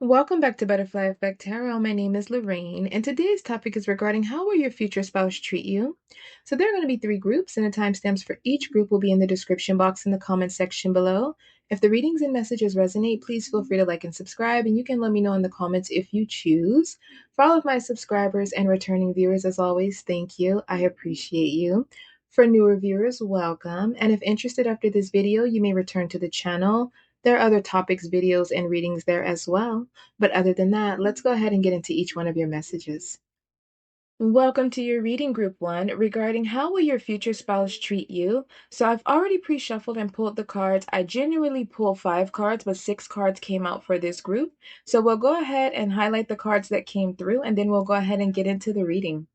Welcome back to Butterfly Effect Tarot. My name is Lorraine, and today's topic is regarding how will your future spouse treat you? So there are going to be three groups, and the timestamps for each group will be in the description box in the comment section below. If the readings and messages resonate, please feel free to like and subscribe, and you can let me know in the comments if you choose. For all of my subscribers and returning viewers, as always, thank you. I appreciate you. For newer viewers, welcome. And if interested after this video, you may return to the channel. There are other topics, videos, and readings there as well. But other than that, let's go ahead and get into each one of your messages. Welcome to your reading group one regarding how will your future spouse treat you. So I've already pre-shuffled and pulled the cards. I genuinely pulled 5 cards, but 6 cards came out for this group. So we'll go ahead and highlight the cards that came through, and then we'll go ahead and get into the reading.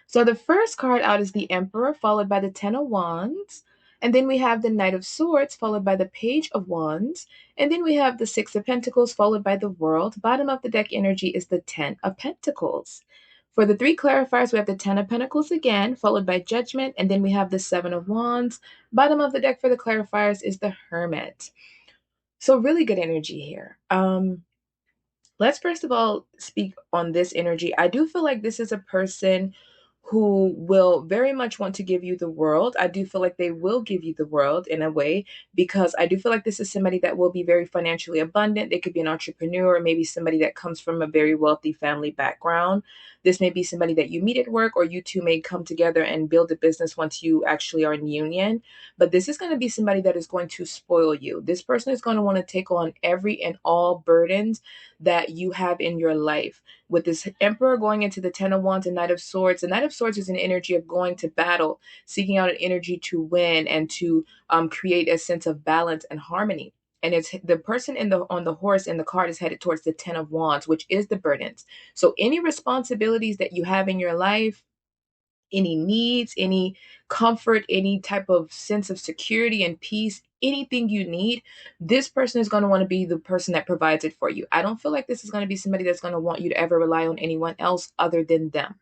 So the first card out is the Emperor, followed by the Ten of Wands. And then we have the Knight of Swords, followed by the Page of Wands. And then we have the Six of Pentacles, followed by the World. Bottom of the deck energy is the Ten of Pentacles. For the 3 clarifiers, we have the Ten of Pentacles again, followed by Judgment. And then we have the Seven of Wands. Bottom of the deck for the clarifiers is the Hermit. So really good energy here. Let's first of all speak on this energy. I do feel like this is a person who will very much want to give you the world. I do feel like they will give you the world in a way, because I do feel like this is somebody that will be very financially abundant. They could be an entrepreneur, or maybe somebody that comes from a very wealthy family background. This may be somebody that you meet at work, or you two may come together and build a business once you actually are in union. But this is going to be somebody that is going to spoil you. This person is going to want to take on every and all burdens that you have in your life. With this Emperor going into the Ten of Wands and Knight of Swords, the Knight of Swords is an energy of going to battle, seeking out an energy to win and to create a sense of balance and harmony. And it's the person on the horse in the card is headed towards the Ten of Wands, which is the burdens. So any responsibilities that you have in your life, any needs, any comfort, any type of sense of security and peace, anything you need, this person is going to want to be the person that provides it for you. I don't feel like this is going to be somebody that's going to want you to ever rely on anyone else other than them.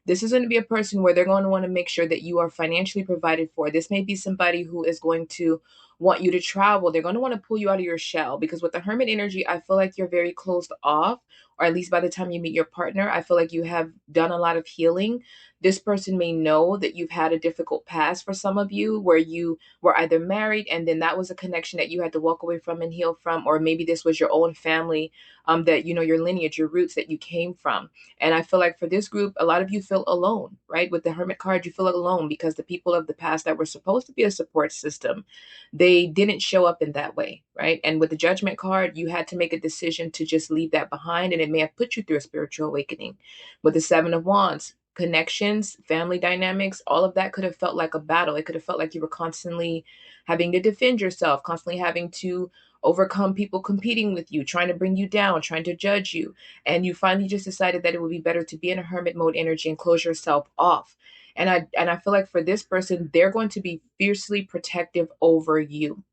This is going to be a person where they're going to want to make sure that you are financially provided for. This may be somebody who is going to want you to travel. They're going to want to pull you out of your shell, because with the Hermit energy, I feel like you're very closed off, or at least by the time you meet your partner, I feel like you have done a lot of healing. This person may know that you've had a difficult past for some of you, where you were either married and then that was a connection that you had to walk away from and heal from, or maybe this was your own family, that, you know, your lineage, your roots that you came from. And I feel like for this group, a lot of you feel alone, right? With the Hermit card, you feel alone because the people of the past that were supposed to be a support system, they didn't show up in that way, right? And with the Judgment card, you had to make a decision to just leave that behind, and it may have put you through a spiritual awakening. With the Seven of Wands, connections, family dynamics, all of that could have felt like a battle. It could have felt like you were constantly having to defend yourself, constantly having to overcome people competing with you, trying to bring you down, trying to judge you. And you finally just decided that it would be better to be in a hermit mode energy and close yourself off. And I feel like for this person, they're going to be fiercely protective over you.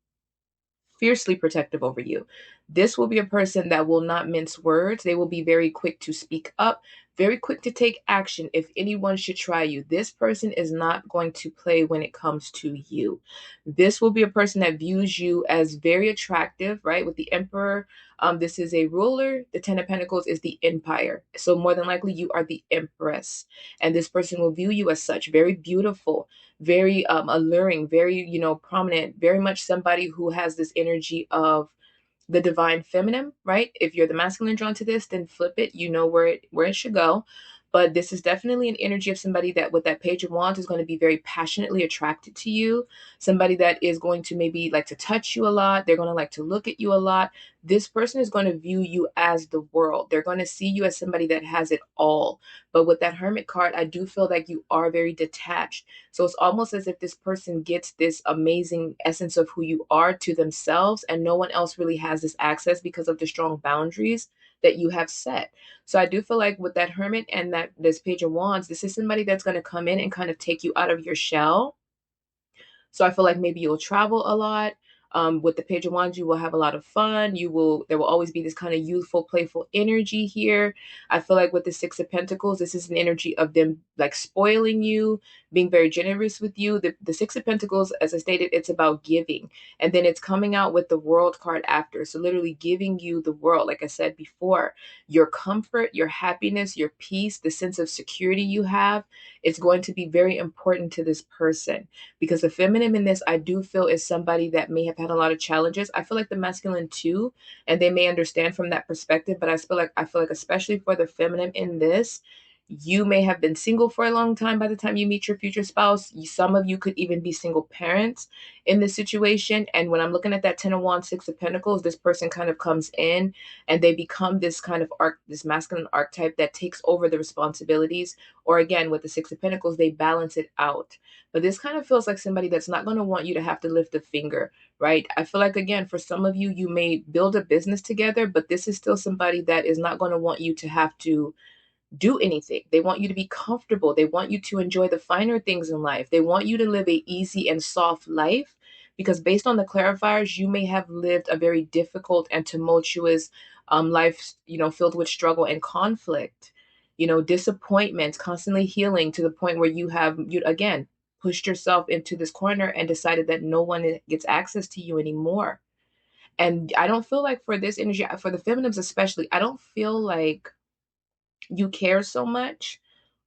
Fiercely protective over you. This will be a person that will not mince words. They will be very quick to speak up, very quick to take action if anyone should try you. This person is not going to play when it comes to you. This will be a person that views you as very attractive, right? With the Emperor, this is a ruler. The Ten of Pentacles is the Empire. So more than likely, you are the Empress. And this person will view you as such, very beautiful, very alluring, very, you know, prominent, very much somebody who has this energy of the divine feminine, right? If you're the masculine drawn to this, then flip it. You know where it should go. But this is definitely an energy of somebody that with that Page of Wands is going to be very passionately attracted to you. Somebody that is going to maybe like to touch you a lot. They're going to like to look at you a lot. This person is going to view you as the world. They're going to see you as somebody that has it all. But with that Hermit card, I do feel like you are very detached. So it's almost as if this person gets this amazing essence of who you are to themselves, and no one else really has this access because of the strong boundaries that you have set. So I do feel like with that Hermit and that this Page of Wands, this is somebody that's going to come in and kind of take you out of your shell. So I feel like maybe you'll travel a lot. With the Page of Wands, you will have a lot of fun. There will always be this kind of youthful, playful energy here. I feel like with the Six of Pentacles, this is an energy of them like spoiling you, being very generous with you. The Six of Pentacles, as I stated, it's about giving. And then it's coming out with the World card after. So literally giving you the world, like I said before, your comfort, your happiness, your peace, the sense of security you have, it's going to be very important to this person. Because the feminine in this, I do feel, is somebody that may have had a lot of challenges. I feel like the masculine too, and they may understand from that perspective, but I feel like especially for the feminine in this, you may have been single for a long time by the time you meet your future spouse. Some of you could even be single parents in this situation. And when I'm looking at that 10 of Wands, 6 of Pentacles, this person kind of comes in and they become this kind of this masculine archetype that takes over the responsibilities. Or again, with the 6 of Pentacles, they balance it out. But this kind of feels like somebody that's not going to want you to have to lift a finger, right? I feel like, again, for some of you, you may build a business together, but this is still somebody that is not going to want you to have to do anything. They want you to be comfortable. They want you to enjoy the finer things in life. They want you to live a easy and soft life, because based on the clarifiers, you may have lived a very difficult and tumultuous life, filled with struggle and conflict, disappointments, constantly healing to the point where you again pushed yourself into this corner and decided that no one gets access to you anymore. And I don't feel like for this energy, for the feminines especially, I don't feel like you care so much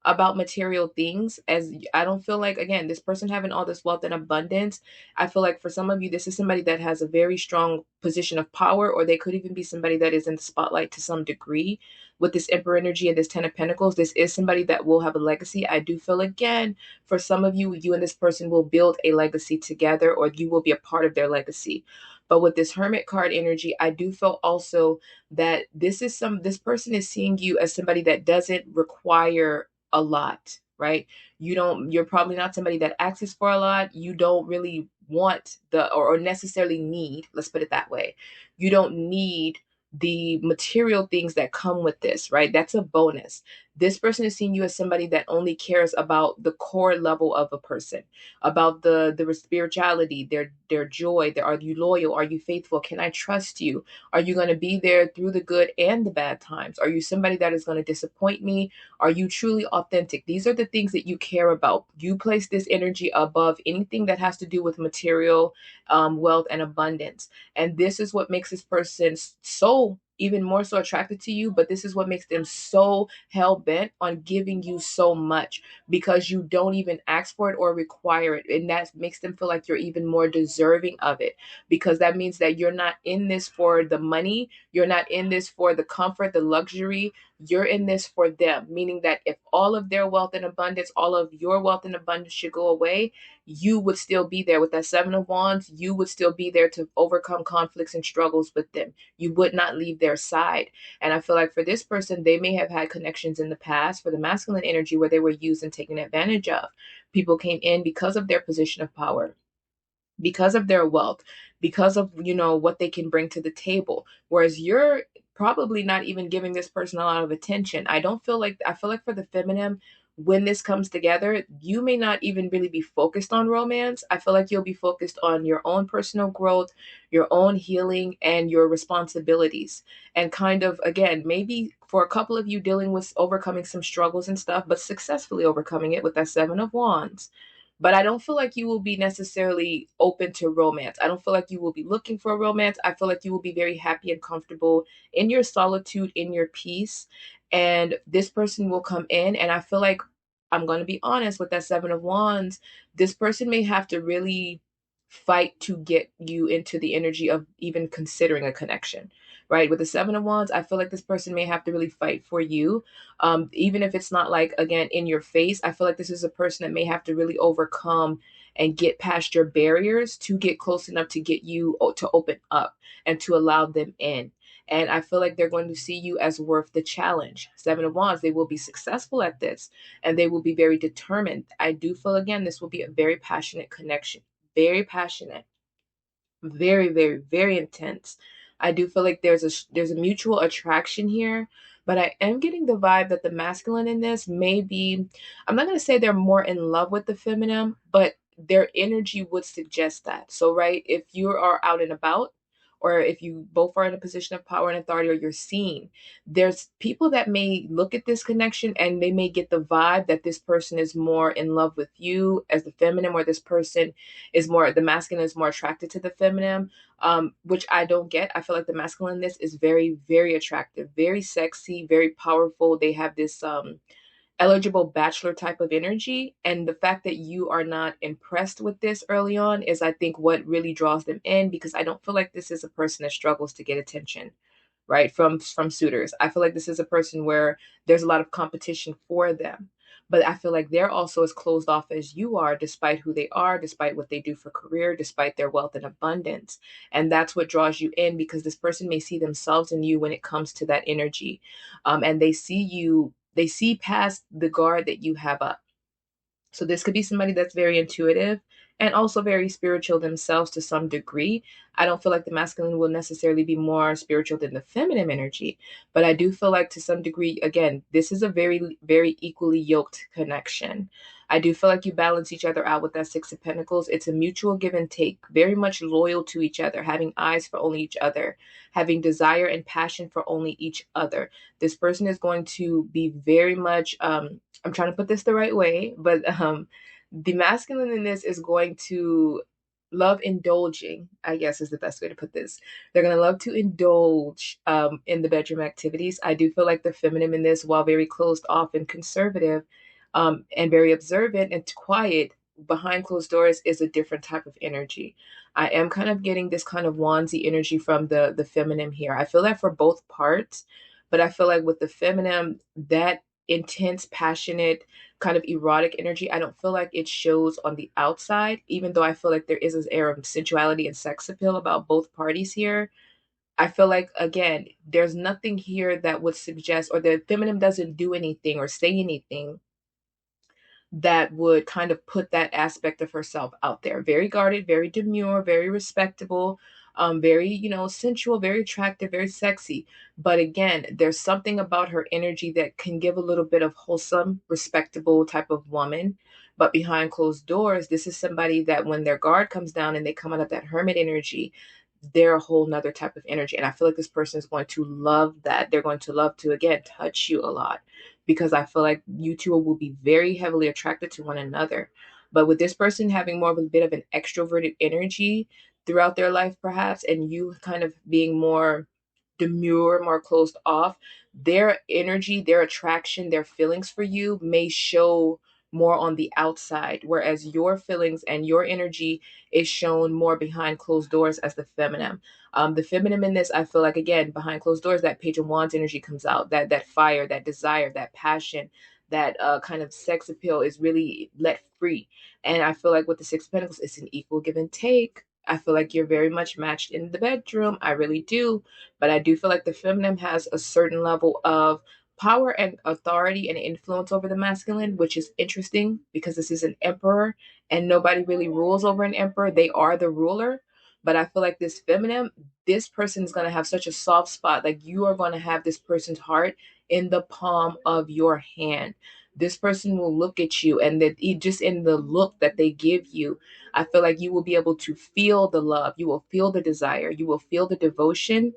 about material things. As I don't feel like, again, this person having all this wealth and abundance, I feel like for some of you, this is somebody that has a very strong position of power, or they could even be somebody that is in the spotlight to some degree. With this Emperor energy and this 10 of Pentacles, this is somebody that will have a legacy. I do feel, again, for some of you, you and this person will build a legacy together, or you will be a part of their legacy. But with this Hermit card energy, I do feel also that this person is seeing you as somebody that doesn't require a lot, right? You're probably not somebody that asks for a lot. You don't really want or necessarily need, let's put it that way. You don't need the material things that come with this, right? That's a bonus. This person is seeing you as somebody that only cares about the core level of a person, about the spirituality, their joy. Are you loyal? Are you faithful? Can I trust you? Are you going to be there through the good and the bad times? Are you somebody that is going to disappoint me? Are you truly authentic? These are the things that you care about. You place this energy above anything that has to do with material wealth and abundance. And this is what makes this person so even more so attracted to you, but this is what makes them so hell-bent on giving you so much, because you don't even ask for it or require it. And that makes them feel like you're even more deserving of it, because that means that you're not in this for the money. You're not in this for the comfort, the luxury. You're in this for them, meaning that if all of their wealth and abundance, all of your wealth and abundance should go away, you would still be there. With that 7 of Wands, you would still be there to overcome conflicts and struggles with them. You would not leave their side. And I feel like for this person, they may have had connections in the past for the masculine energy where they were used and taken advantage of. People came in because of their position of power, because of their wealth, because of what they can bring to the table, whereas you're probably not even giving this person a lot of attention. I feel like for the feminine, when this comes together, you may not even really be focused on romance. I feel like you'll be focused on your own personal growth, your own healing, and your responsibilities. And kind of, again, maybe for a couple of you, dealing with overcoming some struggles and stuff, but successfully overcoming it with that 7 of Wands. But I don't feel like you will be necessarily open to romance. I don't feel like you will be looking for romance. I feel like you will be very happy and comfortable in your solitude, in your peace. And this person will come in. And I feel like, I'm going to be honest, with that 7 of Wands, this person may have to really fight to get you into the energy of even considering a connection, right? With the 7 of Wands, I feel like this person may have to really fight for you. Even if it's not like, again, in your face, I feel like this is a person that may have to really overcome and get past your barriers to get close enough to get you to open up and to allow them in. And I feel like they're going to see you as worth the challenge. 7 of Wands, they will be successful at this and they will be very determined. I do feel, again, this will be a very passionate connection, very passionate, very, very, very intense. I do feel like there's a mutual attraction here, but I am getting the vibe that the masculine in this may be, I'm not going to say they're more in love with the feminine, but their energy would suggest that. So, right, if you are out and about, or if you both are in a position of power and authority, or you're seen, there's people that may look at this connection and they may get the vibe that this person is more in love with you as the feminine, or this person is more, the masculine is more attracted to the feminine, which I don't get. I feel like the masculine in this is very, very attractive, very sexy, very powerful. They have this eligible bachelor type of energy. And the fact that you are not impressed with this early on is, I think, what really draws them in, because I don't feel like this is a person that struggles to get attention, right, from suitors. I feel like this is a person where there's a lot of competition for them. But I feel like they're also as closed off as you are, despite who they are, despite what they do for career, despite their wealth and abundance. And that's what draws you in, because this person may see themselves in you when it comes to that energy. And they see past the guard that you have up. So this could be somebody that's very intuitive and also very spiritual themselves to some degree. I don't feel like the masculine will necessarily be more spiritual than the feminine energy, but I do feel like to some degree, again, this is a very, very equally yoked connection. I do feel like you balance each other out with that Six of Pentacles. It's a mutual give and take, very much loyal to each other, having eyes for only each other, having desire and passion for only each other. This person is going to be very much, I'm trying to put this the right way, but the masculine in this is going to love indulging, I guess is the best way to put this. They're going to love to indulge in the bedroom activities. I do feel like the feminine in this, while very closed off and conservative, and very observant and quiet, behind closed doors is a different type of energy. I am kind of getting this kind of wandsy energy from the feminine here. I feel that for both parts, but I feel like with the feminine, that intense, passionate, kind of erotic energy, I don't feel like it shows on the outside, even though I feel like there is this air of sensuality and sex appeal about both parties here. I feel like, again, there's nothing here that would suggest, or the feminine doesn't do anything or say anything that would kind of put that aspect of herself out there. Very guarded, very demure, very respectable, very, sensual, very attractive, very sexy. But again, there's something about her energy that can give a little bit of wholesome, respectable type of woman. But behind closed doors, this is somebody that when their guard comes down and they come out of that hermit energy, they're a whole nother type of energy. And I feel like this person is going to love that. They're going to love to, again, touch you a lot, because I feel like you two will be very heavily attracted to one another. But with this person having more of a bit of an extroverted energy throughout their life, perhaps, and you kind of being more demure, more closed off, their energy, their attraction, their feelings for you may show more on the outside, whereas your feelings and your energy is shown more behind closed doors as the feminine. The feminine in this, I feel like, again, behind closed doors, that Page of Wands energy comes out. That fire, that desire, that passion, that kind of sex appeal is really let free. And I feel like with the Six of Pentacles, it's an equal give and take. I feel like you're very much matched in the bedroom. I really do. But I do feel like the feminine has a certain level of power and authority and influence over the masculine, which is interesting because this is an emperor and nobody really rules over an emperor. They are the ruler. But I feel like this feminine, this person is going to have such a soft spot. Like, you are going to have this person's heart in the palm of your hand. This person will look at you, and that just in the look that they give you, I feel like you will be able to feel the love. You will feel the desire. You will feel the devotion,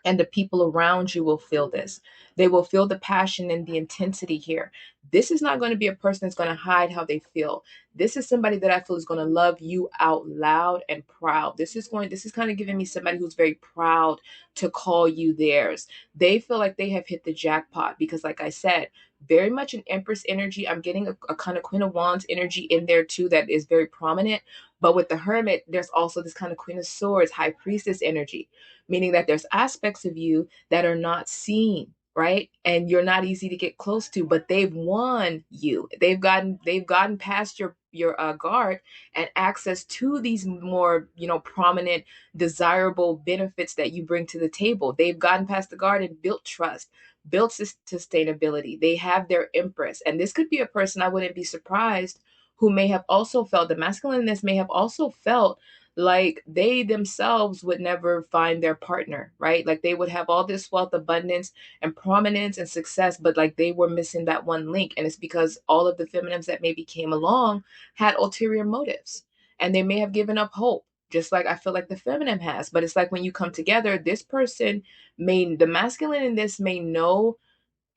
and the people around you will feel this. They will feel the passion and the intensity here. This is not going to be a person that's going to hide how they feel. This is somebody that I feel is going to love you out loud and proud. This is kind of giving me somebody who's very proud to call you theirs. They feel like they have hit the jackpot because, like I said, very much an Empress energy. I'm getting a kind of Queen of Wands energy in there too that is very prominent. But with the Hermit, there's also this kind of Queen of Swords, High Priestess energy, meaning that there's aspects of you that are not seen, right? And you're not easy to get close to, but they've won you. They've gotten past your guard and access to these more, prominent, desirable benefits that you bring to the table. They've gotten past the guard and built trust, built sustainability. They have their Empress. And this could be a person, I wouldn't be surprised, who may have also felt, the masculineness may have also felt like they themselves would never find their partner, right? Like they would have all this wealth, abundance, and prominence and success, but like they were missing that one link. And it's because all of the feminines that maybe came along had ulterior motives, and they may have given up hope, just like I feel like the feminine has. But it's like when you come together, this person may, the masculine in this may know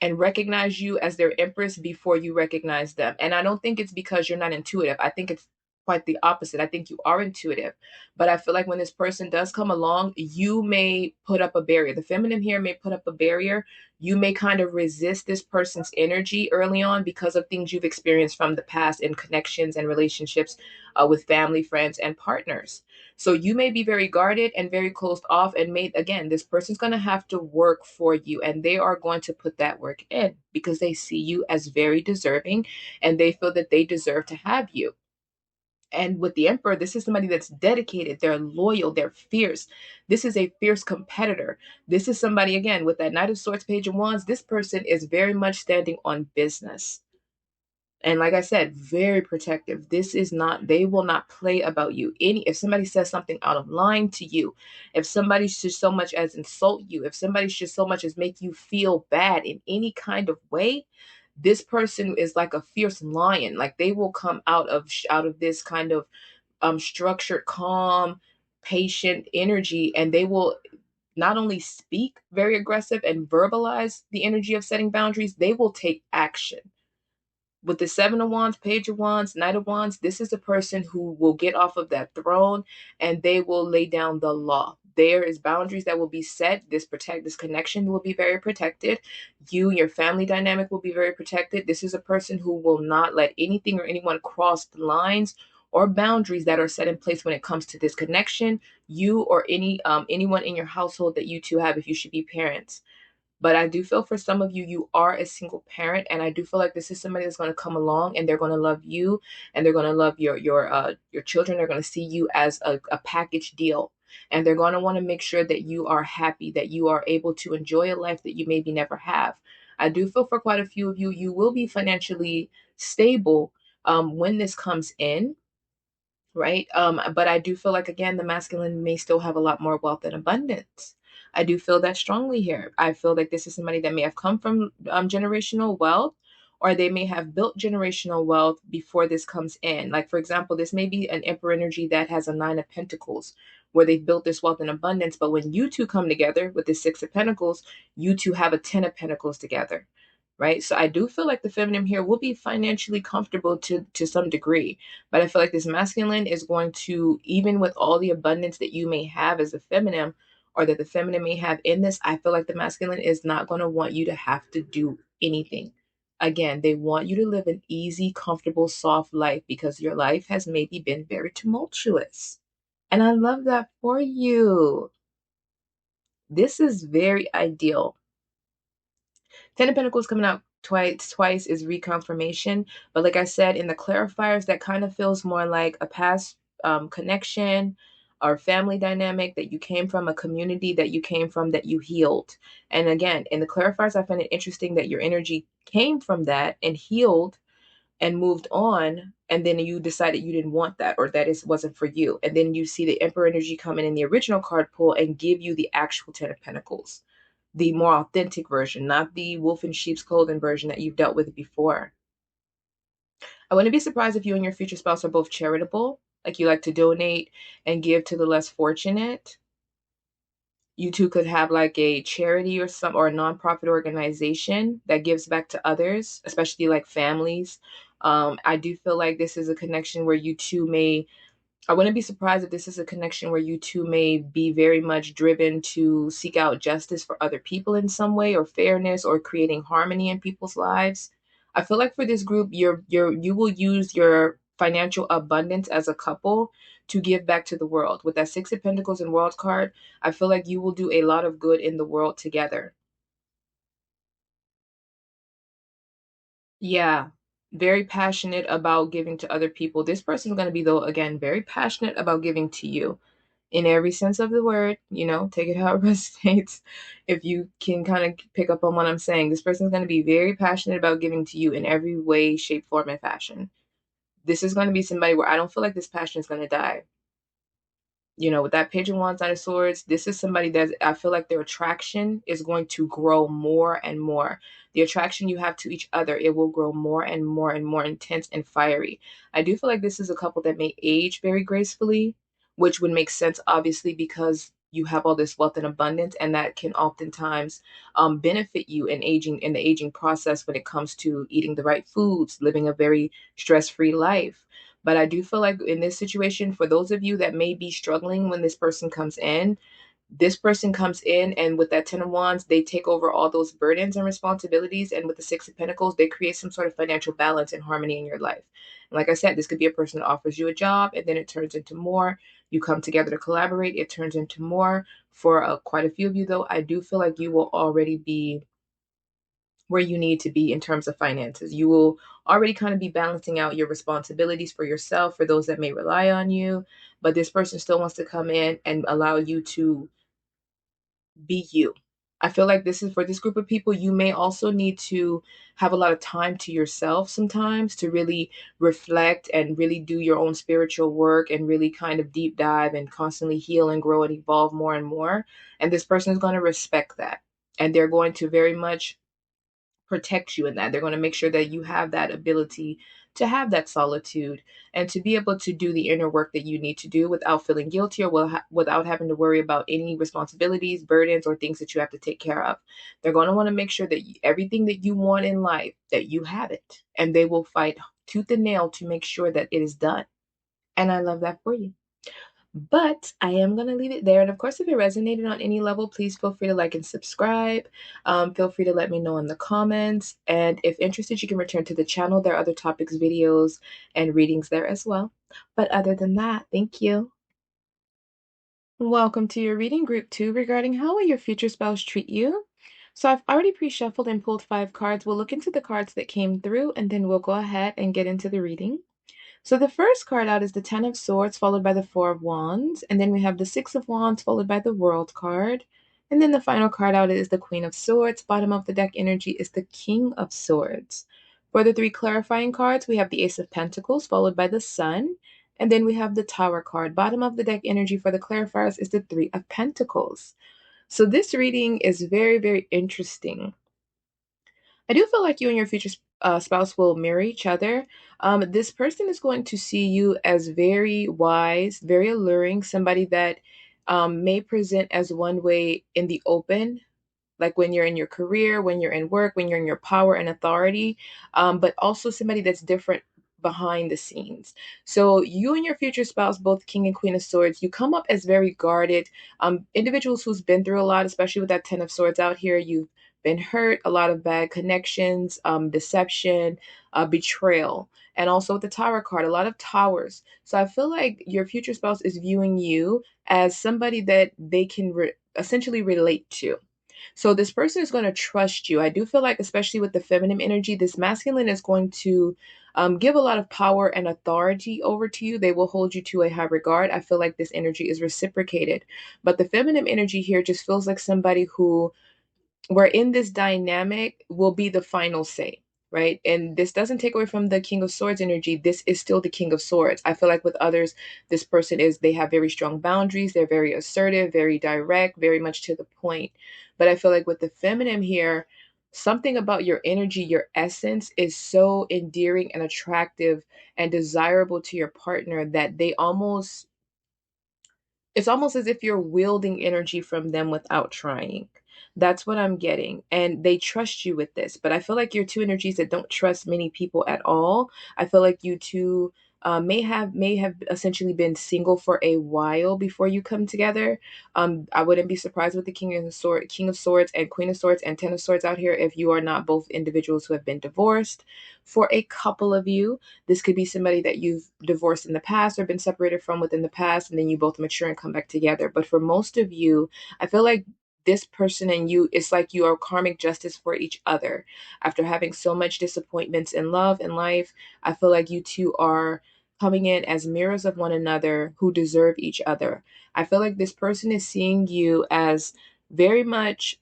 and recognize you as their empress before you recognize them. And I don't think it's because you're not intuitive. I think it's quite the opposite. I think you are intuitive. But I feel like when this person does come along, you may put up a barrier. The feminine here may put up a barrier. You may kind of resist this person's energy early on because of things you've experienced from the past in connections and relationships with family, friends, and partners. So you may be very guarded and very closed off, and made, again, this person's going to have to work for you, and they are going to put that work in because they see you as very deserving and they feel that they deserve to have you. And with the emperor, this is somebody that's dedicated, they're loyal, they're fierce. This is a fierce competitor. This is somebody, again, with that Knight of Swords, Page of Wands, this person is very much standing on business. And like I said, very protective. This is not, they will not play about you. If somebody says something out of line to you, if somebody should so much as insult you, if somebody should so much as make you feel bad in any kind of way, this person is like a fierce lion. Like they will come out of this kind of structured, calm, patient energy, and they will not only speak very aggressive and verbalize the energy of setting boundaries, they will take action. With the Seven of Wands, Page of Wands, Knight of Wands, this is a person who will get off of that throne and they will lay down the law. There is boundaries that will be set. This connection will be very protected. You, your family dynamic will be very protected. This is a person who will not let anything or anyone cross the lines or boundaries that are set in place when it comes to this connection. You or anyone in your household that you two have, if you should be parents. But I do feel for some of you, you are a single parent, and I do feel like this is somebody that's going to come along and they're going to love you, and they're going to love your children. They're going to see you as a package deal, and they're going to want to make sure that you are happy, that you are able to enjoy a life that you maybe never have. I do feel for quite a few of you, you will be financially stable when this comes in, right? But I do feel like, again, the masculine may still have a lot more wealth and abundance. I do feel that strongly here. I feel like this is somebody that may have come from generational wealth, or they may have built generational wealth before this comes in. Like, for example, this may be an emperor energy that has a Nine of Pentacles, where they've built this wealth and abundance. But when you two come together with the Six of Pentacles, you two have a Ten of Pentacles together, right? So I do feel like the feminine here will be financially comfortable to some degree, but I feel like this masculine is going to, even with all the abundance that you may have as a feminine, or that the feminine may have in this, I feel like the masculine is not going to want you to have to do anything. Again, they want you to live an easy, comfortable, soft life because your life has maybe been very tumultuous. And I love that for you. This is very ideal. Ten of Pentacles coming out twice is reconfirmation. But like I said, in the clarifiers, that kind of feels more like a past connection or family dynamic that you came from, a community that you came from, that you healed. And again, in the clarifiers, I find it interesting that your energy came from that and healed and moved on, and then you decided you didn't want that, or that it wasn't for you. And then you see the Emperor energy come in the original card pull and give you the actual Ten of Pentacles, the more authentic version, not the wolf in sheep's clothing version that you've dealt with before. I wouldn't be surprised if you and your future spouse are both charitable, like you like to donate and give to the less fortunate. You two could have like a charity or a nonprofit organization that gives back to others, especially like families. I do feel like this is a connection where you two may, I wouldn't be surprised if this is a connection where you two may be very much driven to seek out justice for other people in some way, or fairness, or creating harmony in people's lives. I feel like for this group, you will use your financial abundance as a couple to give back to the world. With that Six of Pentacles and World card, I feel like you will do a lot of good in the world together. Yeah, very passionate about giving to other people. This person's going to be, though, again, very passionate about giving to you in every sense of the word. Take it how it resonates. If you can kind of pick up on what I'm saying, this person's going to be very passionate about giving to you in every way, shape, form, and fashion. This is going to be somebody where I don't feel like this passion is going to die. With that Page of Wands, Knight of Swords, this is somebody that I feel like their attraction is going to grow more and more. The attraction you have to each other, it will grow more and more and more intense and fiery. I do feel like this is a couple that may age very gracefully, which would make sense, obviously, because you have all this wealth and abundance, and that can oftentimes benefit you in the aging process when it comes to eating the right foods, living a very stress-free life. But I do feel like in this situation, for those of you that may be struggling when this person comes in, and with that Ten of Wands, they take over all those burdens and responsibilities. And with the Six of Pentacles, they create some sort of financial balance and harmony in your life. And like I said, this could be a person that offers you a job, and then it turns into more. You come together to collaborate, it turns into more. For quite a few of you, though, I do feel like you will already be where you need to be in terms of finances. You will already kind of be balancing out your responsibilities for yourself, for those that may rely on you. But this person still wants to come in and allow you to be you. I feel like this is for this group of people. You may also need to have a lot of time to yourself sometimes to really reflect and really do your own spiritual work and really kind of deep dive and constantly heal and grow and evolve more and more. And this person is going to respect that. And they're going to very much protect you in that. They're going to make sure that you have that ability to have that solitude and to be able to do the inner work that you need to do without feeling guilty or without having to worry about any responsibilities, burdens, or things that you have to take care of. They're going to want to make sure that everything that you want in life, that you have it. And they will fight tooth and nail to make sure that it is done. And I love that for you. But I am going to leave it there. And of course, if it resonated on any level, please feel free to like and subscribe. Feel free to let me know in the comments. And if interested, you can return to the channel. There are other topics, videos, and readings there as well. But other than that, thank you. Welcome to your reading group 2 regarding how will your future spouse treat you. So I've already pre-shuffled and pulled 5 cards. We'll look into the cards that came through, and then we'll go ahead and get into the reading. So the first card out is the Ten of Swords, followed by the Four of Wands. And then we have the Six of Wands, followed by the World card. And then the final card out is the Queen of Swords. Bottom of the deck energy is the King of Swords. For the 3 clarifying cards, we have the Ace of Pentacles, followed by the Sun. And then we have the Tower card. Bottom of the deck energy for the clarifiers is the Three of Pentacles. So this reading is very, very interesting. I do feel like you and your future spouse will mirror each other. This person is going to see you as very wise, very alluring, somebody that may present as one way in the open, like when you're in your career, when you're in work, when you're in your power and authority, but also somebody that's different behind the scenes. So you and your future spouse, both King and Queen of Swords, you come up as very guarded individuals who's been through a lot, especially with that Ten of Swords out here. You've been hurt, a lot of bad connections, deception, betrayal, and also with the Tower card, a lot of towers. So I feel like your future spouse is viewing you as somebody that they can essentially relate to. So this person is going to trust you. I do feel like, especially with the feminine energy, this masculine is going to give a lot of power and authority over to you. They will hold you to a high regard. I feel like this energy is reciprocated. But the feminine energy here just feels like somebody who we're in this dynamic will be the final say, right? And this doesn't take away from the King of Swords energy. This is still the King of Swords. I feel like with others, this person they have very strong boundaries. They're very assertive, very direct, very much to the point. But I feel like with the feminine here, something about your energy, your essence is so endearing and attractive and desirable to your partner that it's almost as if you're wielding energy from them without trying. That's what I'm getting. And they trust you with this. But I feel like you're two energies that don't trust many people at all. I feel like you two may have essentially been single for a while before you come together. I wouldn't be surprised with the King of Swords and Queen of Swords and Ten of Swords out here if you are not both individuals who have been divorced. For a couple of you, this could be somebody that you've divorced in the past or been separated from within the past, and then you both mature and come back together. But for most of you, I feel like this person and you, it's like you are karmic justice for each other. After having so much disappointments in love and life, I feel like you two are coming in as mirrors of one another who deserve each other. I feel like this person is seeing you as very much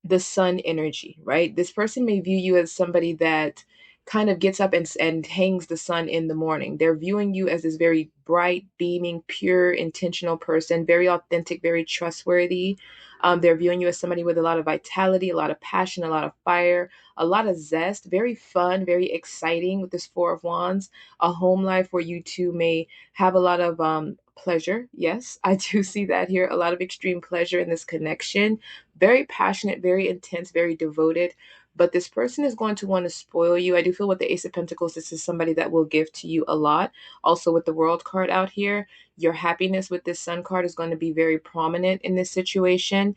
the sun energy, right? This person may view you as somebody that kind of gets up and hangs the sun in the morning. They're viewing you as this very bright, beaming, pure, intentional person, very authentic, very trustworthy. They're viewing you as somebody with a lot of vitality, a lot of passion, a lot of fire, a lot of zest, very fun, very exciting with this Four of Wands, a home life where you two may have a lot of pleasure. Yes, I do see that here. A lot of extreme pleasure in this connection. Very passionate, very intense, very devoted. But this person is going to want to spoil you. I do feel with the Ace of Pentacles, this is somebody that will give to you a lot. Also, with the World card out here, your happiness with this Sun card is going to be very prominent in this situation.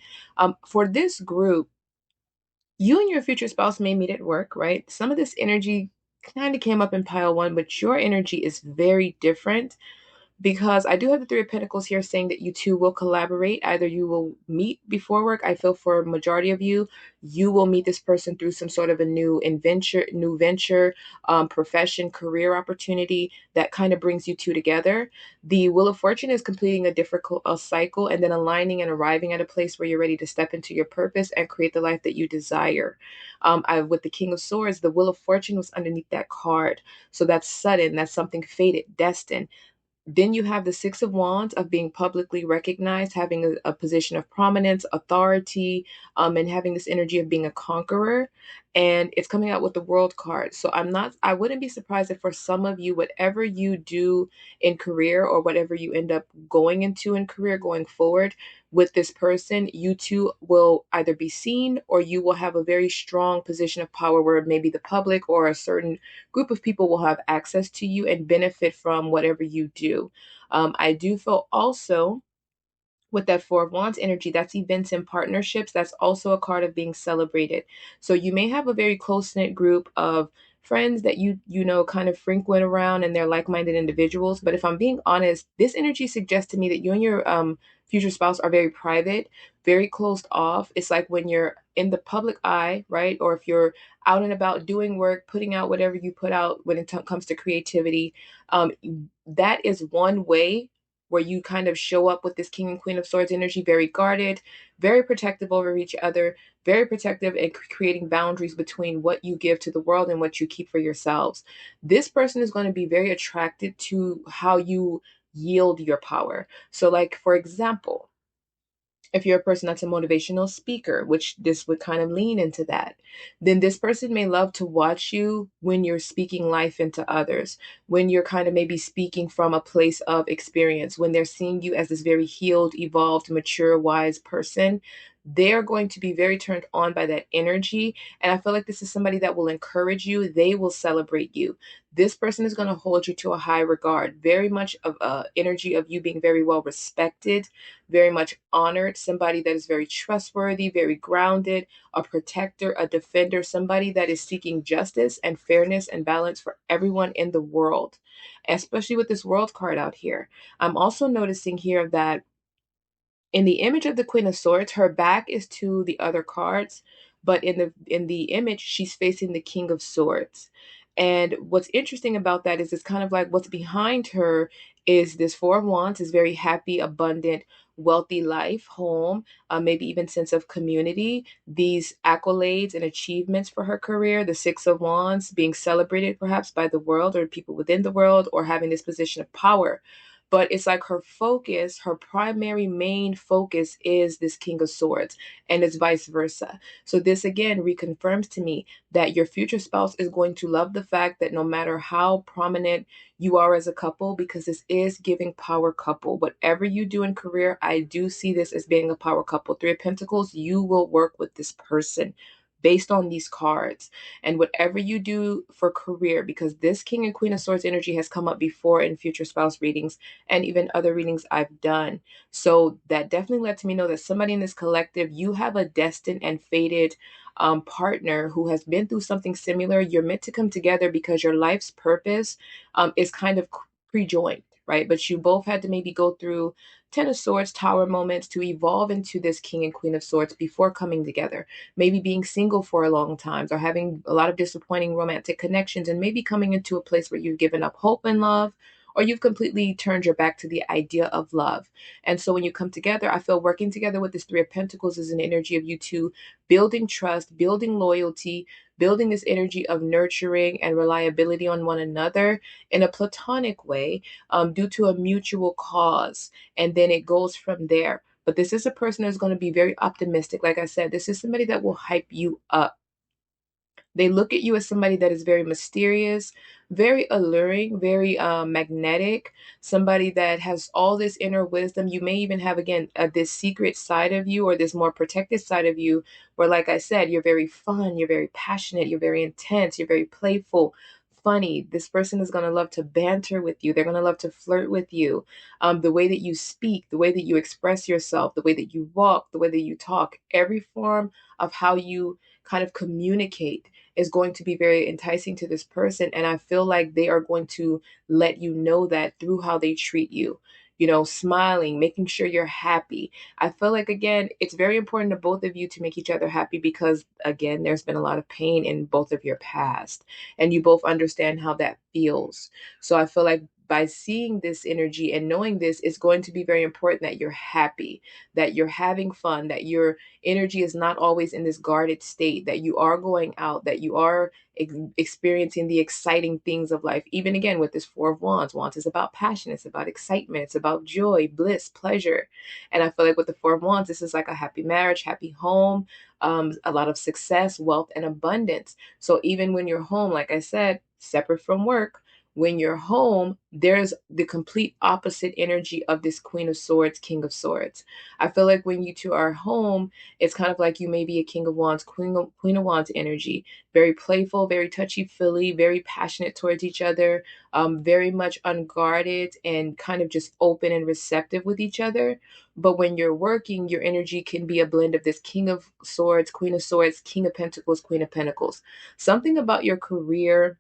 For this group, you and your future spouse may meet at work, right? Some of this energy kind of came up in pile one, but your energy is very different because I do have the Three of Pentacles here saying that you two will collaborate. Either you will meet before work. I feel for a majority of you, you will meet this person through some sort of a new venture, profession, career opportunity that kind of brings you two together. The Wheel of Fortune is completing a difficult cycle and then aligning and arriving at a place where you're ready to step into your purpose and create the life that you desire. With the King of Swords, the Wheel of Fortune was underneath that card. So that's sudden, that's something fated, destined. Then you have the Six of Wands of being publicly recognized, having a position of prominence, authority, and having this energy of being a conqueror. And it's coming out with the World card. So I wouldn't be surprised if for some of you, whatever you do in career or whatever you end up going into in career going forward with this person, you two will either be seen or you will have a very strong position of power where maybe the public or a certain group of people will have access to you and benefit from whatever you do. I do feel also with that Four of Wands energy, that's events and partnerships. That's also a card of being celebrated. So you may have a very close-knit group of friends that you know kind of frequent around and they're like-minded individuals. But if I'm being honest, this energy suggests to me that you and your future spouse are very private, very closed off. It's like when you're in the public eye, right? Or if you're out and about doing work, putting out whatever you put out when it comes to creativity, um, that is one way where you kind of show up with this King and Queen of Swords energy, very guarded, very protective over each other, very protective and creating boundaries between what you give to the world and what you keep for yourselves. This person is going to be very attracted to how you yield your power. So, like, for example, if you're a person that's a motivational speaker, which this would kind of lean into that, then this person may love to watch you when you're speaking life into others, when you're kind of maybe speaking from a place of experience, when they're seeing you as this very healed, evolved, mature, wise person. They're going to be very turned on by that energy. And I feel like this is somebody that will encourage you. They will celebrate you. This person is going to hold you to a high regard, very much of energy of you being very well respected, very much honored, somebody that is very trustworthy, very grounded, a protector, a defender, somebody that is seeking justice and fairness and balance for everyone in the world, especially with this World card out here. I'm also noticing here that in the image of the Queen of Swords, her back is to the other cards, but in the image, she's facing the King of Swords. And what's interesting about that is it's kind of like what's behind her is this Four of Wands, is very happy, abundant, wealthy life, home, maybe even sense of community, these accolades and achievements for her career, the Six of Wands being celebrated perhaps by the world or people within the world or having this position of power. But it's like her focus, her primary main focus is this King of Swords, and it's vice versa. So this again reconfirms to me that your future spouse is going to love the fact that no matter how prominent you are as a couple, because this is giving power couple. Whatever you do in career, I do see this as being a power couple. Three of Pentacles, you will work with this person based on these cards. And whatever you do for career, because this King and Queen of Swords energy has come up before in future spouse readings and even other readings I've done. So that definitely let me know that somebody in this collective, you have a destined and fated partner who has been through something similar. You're meant to come together because your life's purpose is kind of pre-joined, right? But you both had to maybe go through Ten of Swords, Tower moments to evolve into this King and Queen of Swords before coming together. Maybe being single for a long time or having a lot of disappointing romantic connections and maybe coming into a place where you've given up hope and love, or you've completely turned your back to the idea of love. And so when you come together, I feel working together with this Three of Pentacles is an energy of you two building trust, building loyalty, building this energy of nurturing and reliability on one another in a platonic way, due to a mutual cause. And then it goes from there. But this is a person that's going to be very optimistic. Like I said, this is somebody that will hype you up. They look at you as somebody that is very mysterious, very alluring, very magnetic, somebody that has all this inner wisdom. You may even have, again, this secret side of you or this more protected side of you where, like I said, you're very fun, you're very passionate, you're very intense, you're very playful. Funny. This person is going to love to banter with you. They're going to love to flirt with you. The way that you speak, the way that you express yourself, the way that you walk, the way that you talk, every form of how you kind of communicate is going to be very enticing to this person. And I feel like they are going to let you know that through how they treat you, smiling, making sure you're happy. I feel like, again, it's very important to both of you to make each other happy because, again, there's been a lot of pain in both of your past and you both understand how that feels. So I feel like by seeing this energy and knowing this, it's going to be very important that you're happy, that you're having fun, that your energy is not always in this guarded state, that you are going out, that you are experiencing the exciting things of life. Even again with this Four of Wands, Wands is about passion, it's about excitement, it's about joy, bliss, pleasure. And I feel like with the Four of Wands, this is like a happy marriage, happy home, a lot of success, wealth, and abundance. So even when you're home, like I said, separate from work, when you're home, there's the complete opposite energy of this Queen of Swords, King of Swords. I feel like when you two are home, it's kind of like you may be a King of Wands, Queen of Wands energy. Very playful, very touchy-feely, very passionate towards each other, very much unguarded and kind of just open and receptive with each other. But when you're working, your energy can be a blend of this King of Swords, Queen of Swords, King of Pentacles, Queen of Pentacles. Something about your career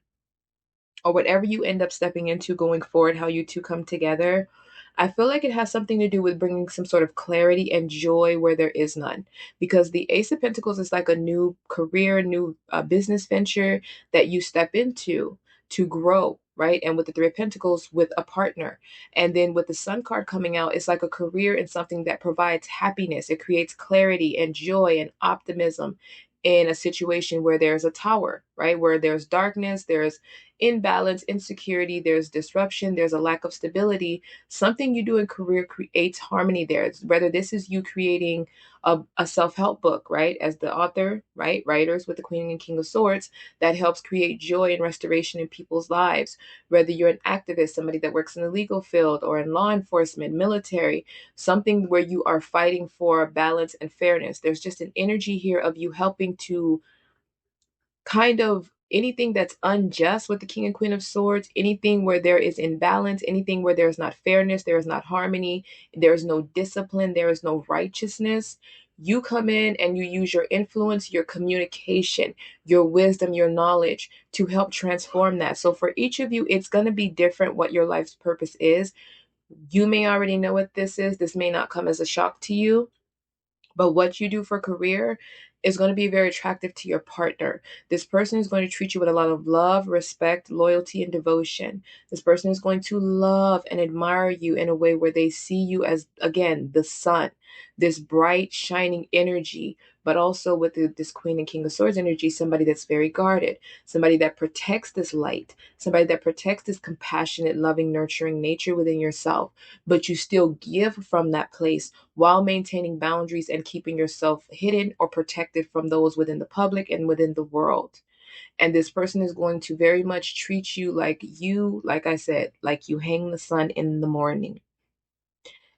or whatever you end up stepping into going forward, how you two come together, I feel like it has something to do with bringing some sort of clarity and joy where there is none. Because the Ace of Pentacles is like a new career, new business venture that you step into to grow, right? And with the Three of Pentacles, with a partner. And then with the Sun card coming out, it's like a career in something that provides happiness. It creates clarity and joy and optimism in a situation where there's a tower, right? Where there's darkness, there's imbalance, insecurity, there's disruption, there's a lack of stability. Something you do in career creates harmony there. Whether this is you creating a self-help book, right? As the author, right? Writers with the Queen and King of Swords, that helps create joy and restoration in people's lives. Whether you're an activist, somebody that works in the legal field or in law enforcement, military, something where you are fighting for balance and fairness. There's just an energy here of you helping to kind of anything that's unjust with the King and Queen of Swords, anything where there is imbalance, anything where there is not fairness, there is not harmony, there is no discipline, there is no righteousness. You come in and you use your influence, your communication, your wisdom, your knowledge to help transform that. So for each of you, it's going to be different what your life's purpose is. You may already know what this is. This may not come as a shock to you. But what you do for career is going to be very attractive to your partner. This person is going to treat you with a lot of love, respect, loyalty, and devotion. This person is going to love and admire you in a way where they see you as, again, the sun, this bright, shining energy, but also with this Queen and King of Swords energy, somebody that's very guarded, somebody that protects this light, somebody that protects this compassionate, loving, nurturing nature within yourself, but you still give from that place while maintaining boundaries and keeping yourself hidden or protected from those within the public and within the world. And this person is going to very much treat you, like I said, like you hang the sun in the morning.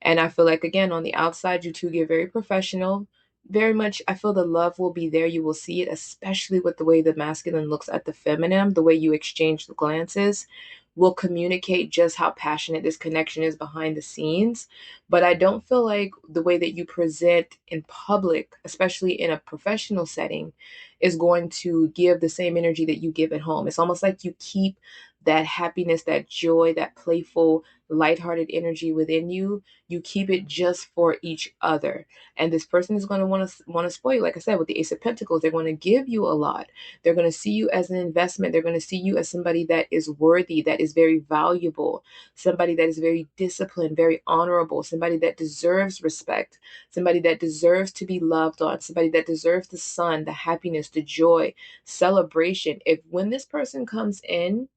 And I feel like, again, on the outside, you two get very professional. Very much, I feel the love will be there. You will see it, especially with the way the masculine looks at the feminine, the way you exchange the glances will communicate just how passionate this connection is behind the scenes. But I don't feel like the way that you present in public, especially in a professional setting, is going to give the same energy that you give at home. It's almost like you keep that happiness, that joy, that playful, lighthearted energy within you, you keep it just for each other. And this person is going to want to spoil you. Like I said, with the Ace of Pentacles, they're going to give you a lot. They're going to see you as an investment. They're going to see you as somebody that is worthy, that is very valuable, somebody that is very disciplined, very honorable, somebody that deserves respect, somebody that deserves to be loved on, somebody that deserves the sun, the happiness, the joy, celebration. If when this person comes in,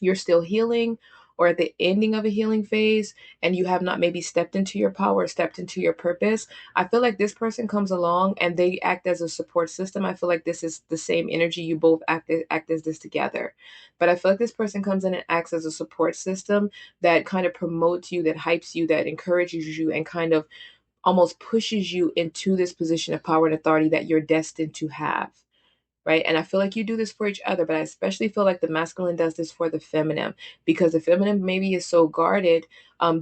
you're still healing or at the ending of a healing phase and you have not maybe stepped into your power, stepped into your purpose, I feel like this person comes along and they act as a support system. I feel like this is the same energy. You both act as this together. But I feel like this person comes in and acts as a support system that kind of promotes you, that hypes you, that encourages you, and kind of almost pushes you into this position of power and authority that you're destined to have. Right. And I feel like you do this for each other, but I especially feel like the masculine does this for the feminine, because the feminine maybe is so guarded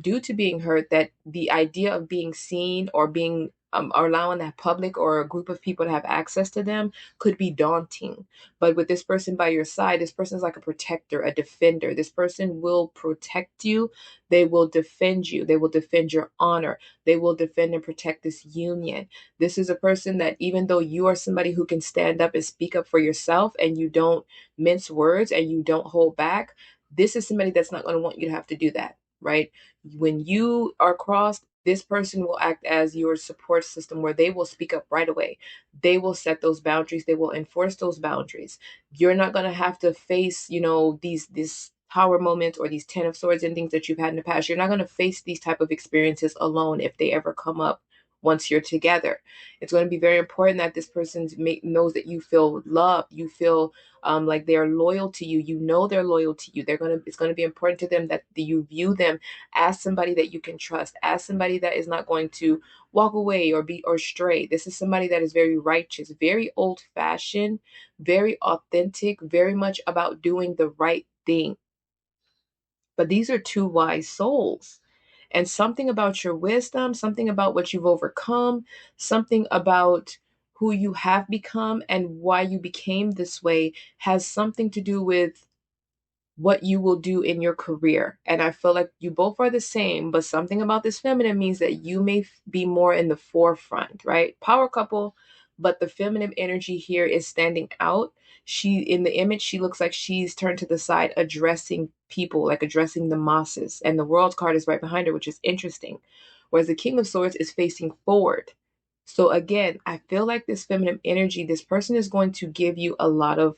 due to being hurt that the idea of being seen or being or allowing that public or a group of people to have access to them could be daunting. But with this person by your side, this person is like a protector, a defender. This person will protect you. They will defend you. They will defend your honor. They will defend and protect this union. This is a person that even though you are somebody who can stand up and speak up for yourself and you don't mince words and you don't hold back, this is somebody that's not going to want you to have to do that, right? When you are crossed, this person will act as your support system where they will speak up right away. They will set those boundaries. They will enforce those boundaries. You're not going to have to face, these power moments or these 10 of swords and things that you've had in the past. You're not going to face these type of experiences alone if they ever come up once you're together. It's going to be very important that this person knows that you feel loved, you feel like they're loyal to you. You know they're loyal to you. It's going to be important to them that you view them as somebody that you can trust, as somebody that is not going to walk away or stray. This is somebody that is very righteous, very old fashioned, very authentic, very much about doing the right thing. But these are two wise souls. And something about your wisdom, something about what you've overcome, something about who you have become and why you became this way has something to do with what you will do in your career. And I feel like you both are the same, but something about this feminine means that you may be more in the forefront, right? Power couple, but the feminine energy here is standing out. In the image, she looks like she's turned to the side, addressing people, like addressing the masses. And the world card is right behind her, which is interesting. Whereas the King of Swords is facing forward. So again, I feel like this feminine energy, this person is going to give you a lot of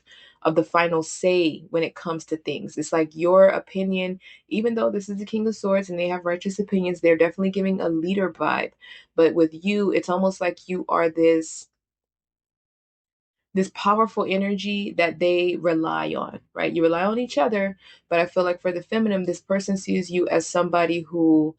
the final say when it comes to things. It's like your opinion, even though this is the King of Swords and they have righteous opinions, they're definitely giving a leader vibe. But with you, it's almost like you are this powerful energy that they rely on, right? You rely on each other, but I feel like for the feminine, this person sees you as somebody who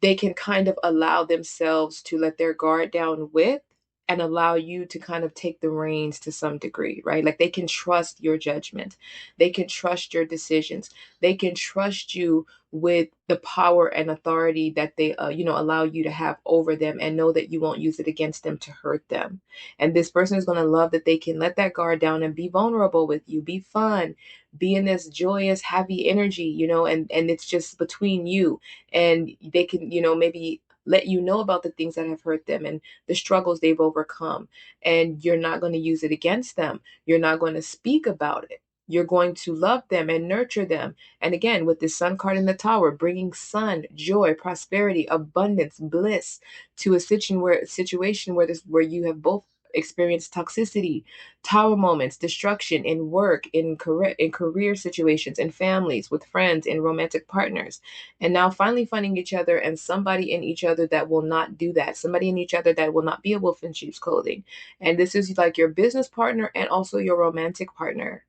they can kind of allow themselves to let their guard down with and allow you to kind of take the reins to some degree, right? Like they can trust your judgment. They can trust your decisions. They can trust you with the power and authority that they, allow you to have over them and know that you won't use it against them to hurt them. And this person is going to love that they can let that guard down and be vulnerable with you, be fun, be in this joyous, happy energy, and it's just between you and they can, maybe let you know about the things that have hurt them and the struggles they've overcome. And you're not going to use it against them. You're not going to speak about it. You're going to love them and nurture them. And again, with the sun card in the tower, bringing sun, joy, prosperity, abundance, bliss to a situation where you have both experienced toxicity, tower moments, destruction in work, in career situations, in families, with friends, in romantic partners. And now finally finding each other and somebody in each other that will not do that, somebody in each other that will not be a wolf in sheep's clothing. And this is like your business partner and also your romantic partner,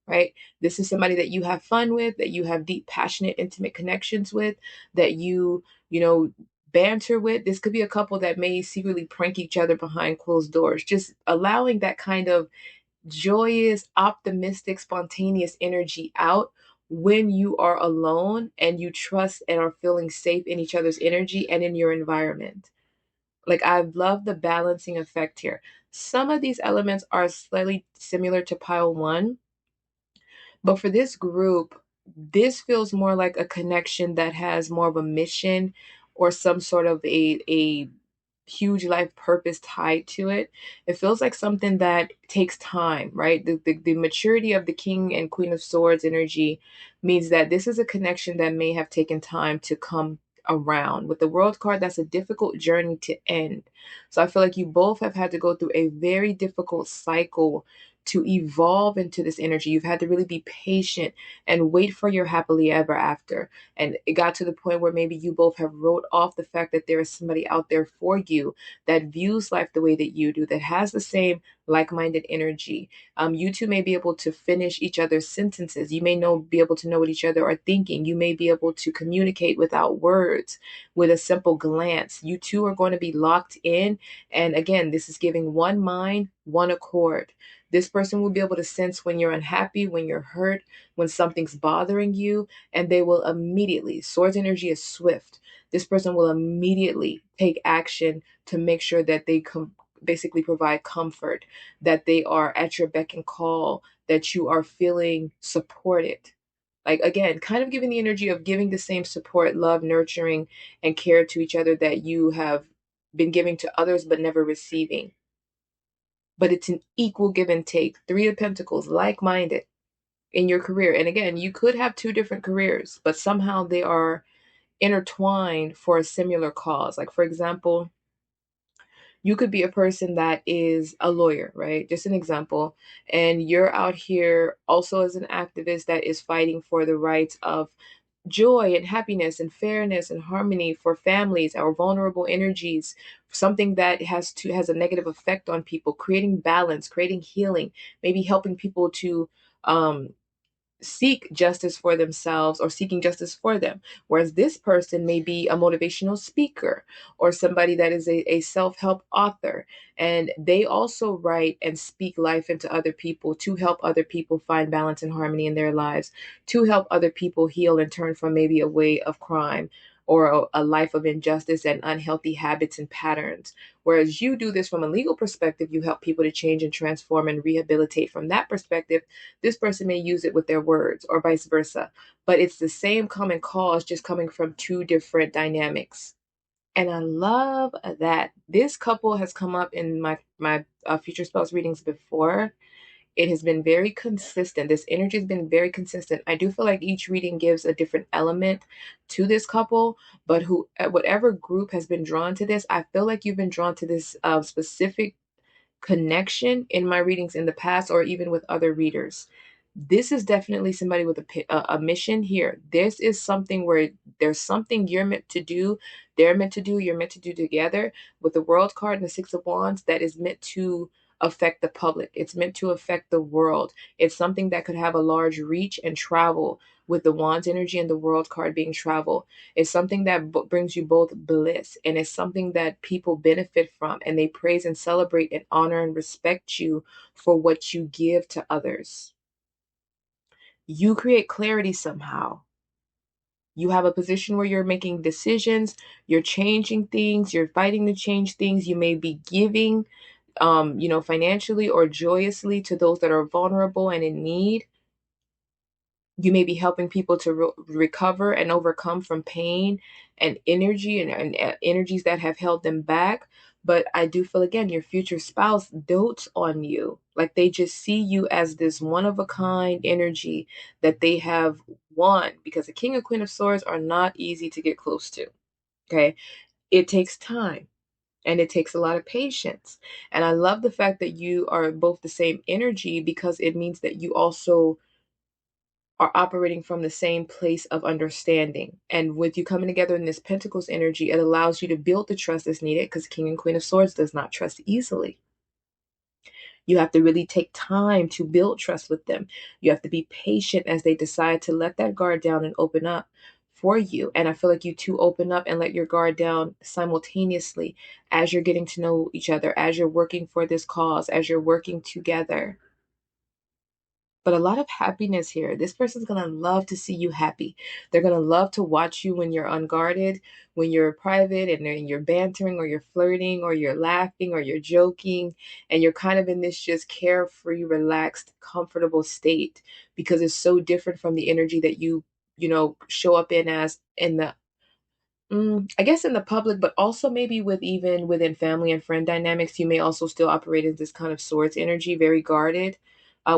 right? This is somebody that you have fun with, that you have deep, passionate, intimate connections with, that banter with. This could be a couple that may secretly prank each other behind closed doors. Just allowing that kind of joyous, optimistic, spontaneous energy out when you are alone and you trust and are feeling safe in each other's energy and in your environment. Like I love the balancing effect here. Some of these elements are slightly similar to pile one, But for this group, this feels more like a connection that has more of a mission or some sort of a huge life purpose tied to it. It feels like something that takes time, right? The maturity of the King and Queen of Swords energy means that this is a connection that may have taken time to come around. With the World card, that's a difficult journey to end. So I feel like you both have had to go through a very difficult cycle to evolve into this energy. You've had to really be patient and wait for your happily ever after. And it got to the point where maybe you both have wrote off the fact that there is somebody out there for you that views life the way that you do, that has the same like-minded energy. You two may be able to finish each other's sentences. You may be able to know what each other are thinking. You may be able to communicate without words, with a simple glance. You two are going to be locked in. And again, this is giving one mind, one accord. This person will be able to sense when you're unhappy, when you're hurt, when something's bothering you, and they will immediately, Swords energy is swift. This person will immediately take action to make sure that they basically provide comfort, that they are at your beck and call, that you are feeling supported. Like, again, kind of giving the energy of giving the same support, love, nurturing, and care to each other that you have been giving to others but never receiving. But it's an equal give and take. Three of Pentacles, like minded in your career. And again, you could have two different careers, but somehow they are intertwined for a similar cause. Like, for example, you could be a person that is a lawyer, right? Just an example. And you're out here also as an activist that is fighting for the rights of joy and happiness and fairness and harmony for families, our vulnerable energies, something that has a negative effect on people, creating balance, creating healing, maybe helping people to um seek justice for themselves or seeking justice for them. Whereas this person may be a motivational speaker or somebody that is a self help author. And they also write and speak life into other people to help other people find balance and harmony in their lives, to help other people heal and turn from maybe a way of crime or a life of injustice and unhealthy habits and patterns. Whereas you do this from a legal perspective, you help people to change and transform and rehabilitate from that perspective. This person may use it with their words or vice versa, but it's the same common cause, just coming from two different dynamics. And I love that this couple has come up in my future spouse readings before. It has been very consistent. This energy has been very consistent. I do feel like each reading gives a different element to this couple, but whatever group has been drawn to this, I feel like you've been drawn to this specific connection in my readings in the past or even with other readers. This is definitely somebody with a mission here. This is something where there's something you're meant to do, they're meant to do, you're meant to do together with the World card and the Six of Wands that is meant to affect the public. It's meant to affect the world. It's something that could have a large reach and travel with the Wands energy and the World card being travel. It's something that brings you both bliss, and it's something that people benefit from, and they praise and celebrate and honor and respect you for what you give to others. You create clarity somehow. You have a position where you're making decisions, you're changing things, you're fighting to change things. You may be giving, financially or joyously to those that are vulnerable and in need. You may be helping people to recover and overcome from pain and energy and energies that have held them back. But I do feel, again, your future spouse dotes on you. Like, they just see you as this one of a kind energy that they have won, because the King and Queen of Swords are not easy to get close to. Okay. It takes time and it takes a lot of patience. And I love the fact that you are both the same energy, because it means that you also are operating from the same place of understanding. And with you coming together in this Pentacles energy, it allows you to build the trust that's needed, because King and Queen of Swords does not trust easily. You have to really take time to build trust with them. You have to be patient as they decide to let that guard down and open up for you. And I feel like you two open up and let your guard down simultaneously as you're getting to know each other, as you're working for this cause, as you're working together. but a lot of happiness here. This person's going to love to see you happy. They're going to love to watch you when you're unguarded, when you're private and then you're bantering or you're flirting or you're laughing or you're joking and you're kind of in this just carefree, relaxed, comfortable state because it's so different from the energy that you show up in as in the I guess in the public, but also maybe with even within family and friend dynamics, you may also still operate in this kind of swords energy, very guarded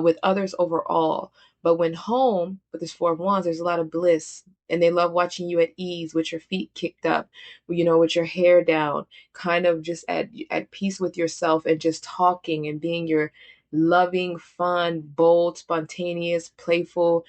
with others overall. But when home with this Four of Wands, there's a lot of bliss, and they love watching you at ease with your feet kicked up, with your hair down, kind of just at peace with yourself and just talking and being your loving, fun, bold, spontaneous, playful,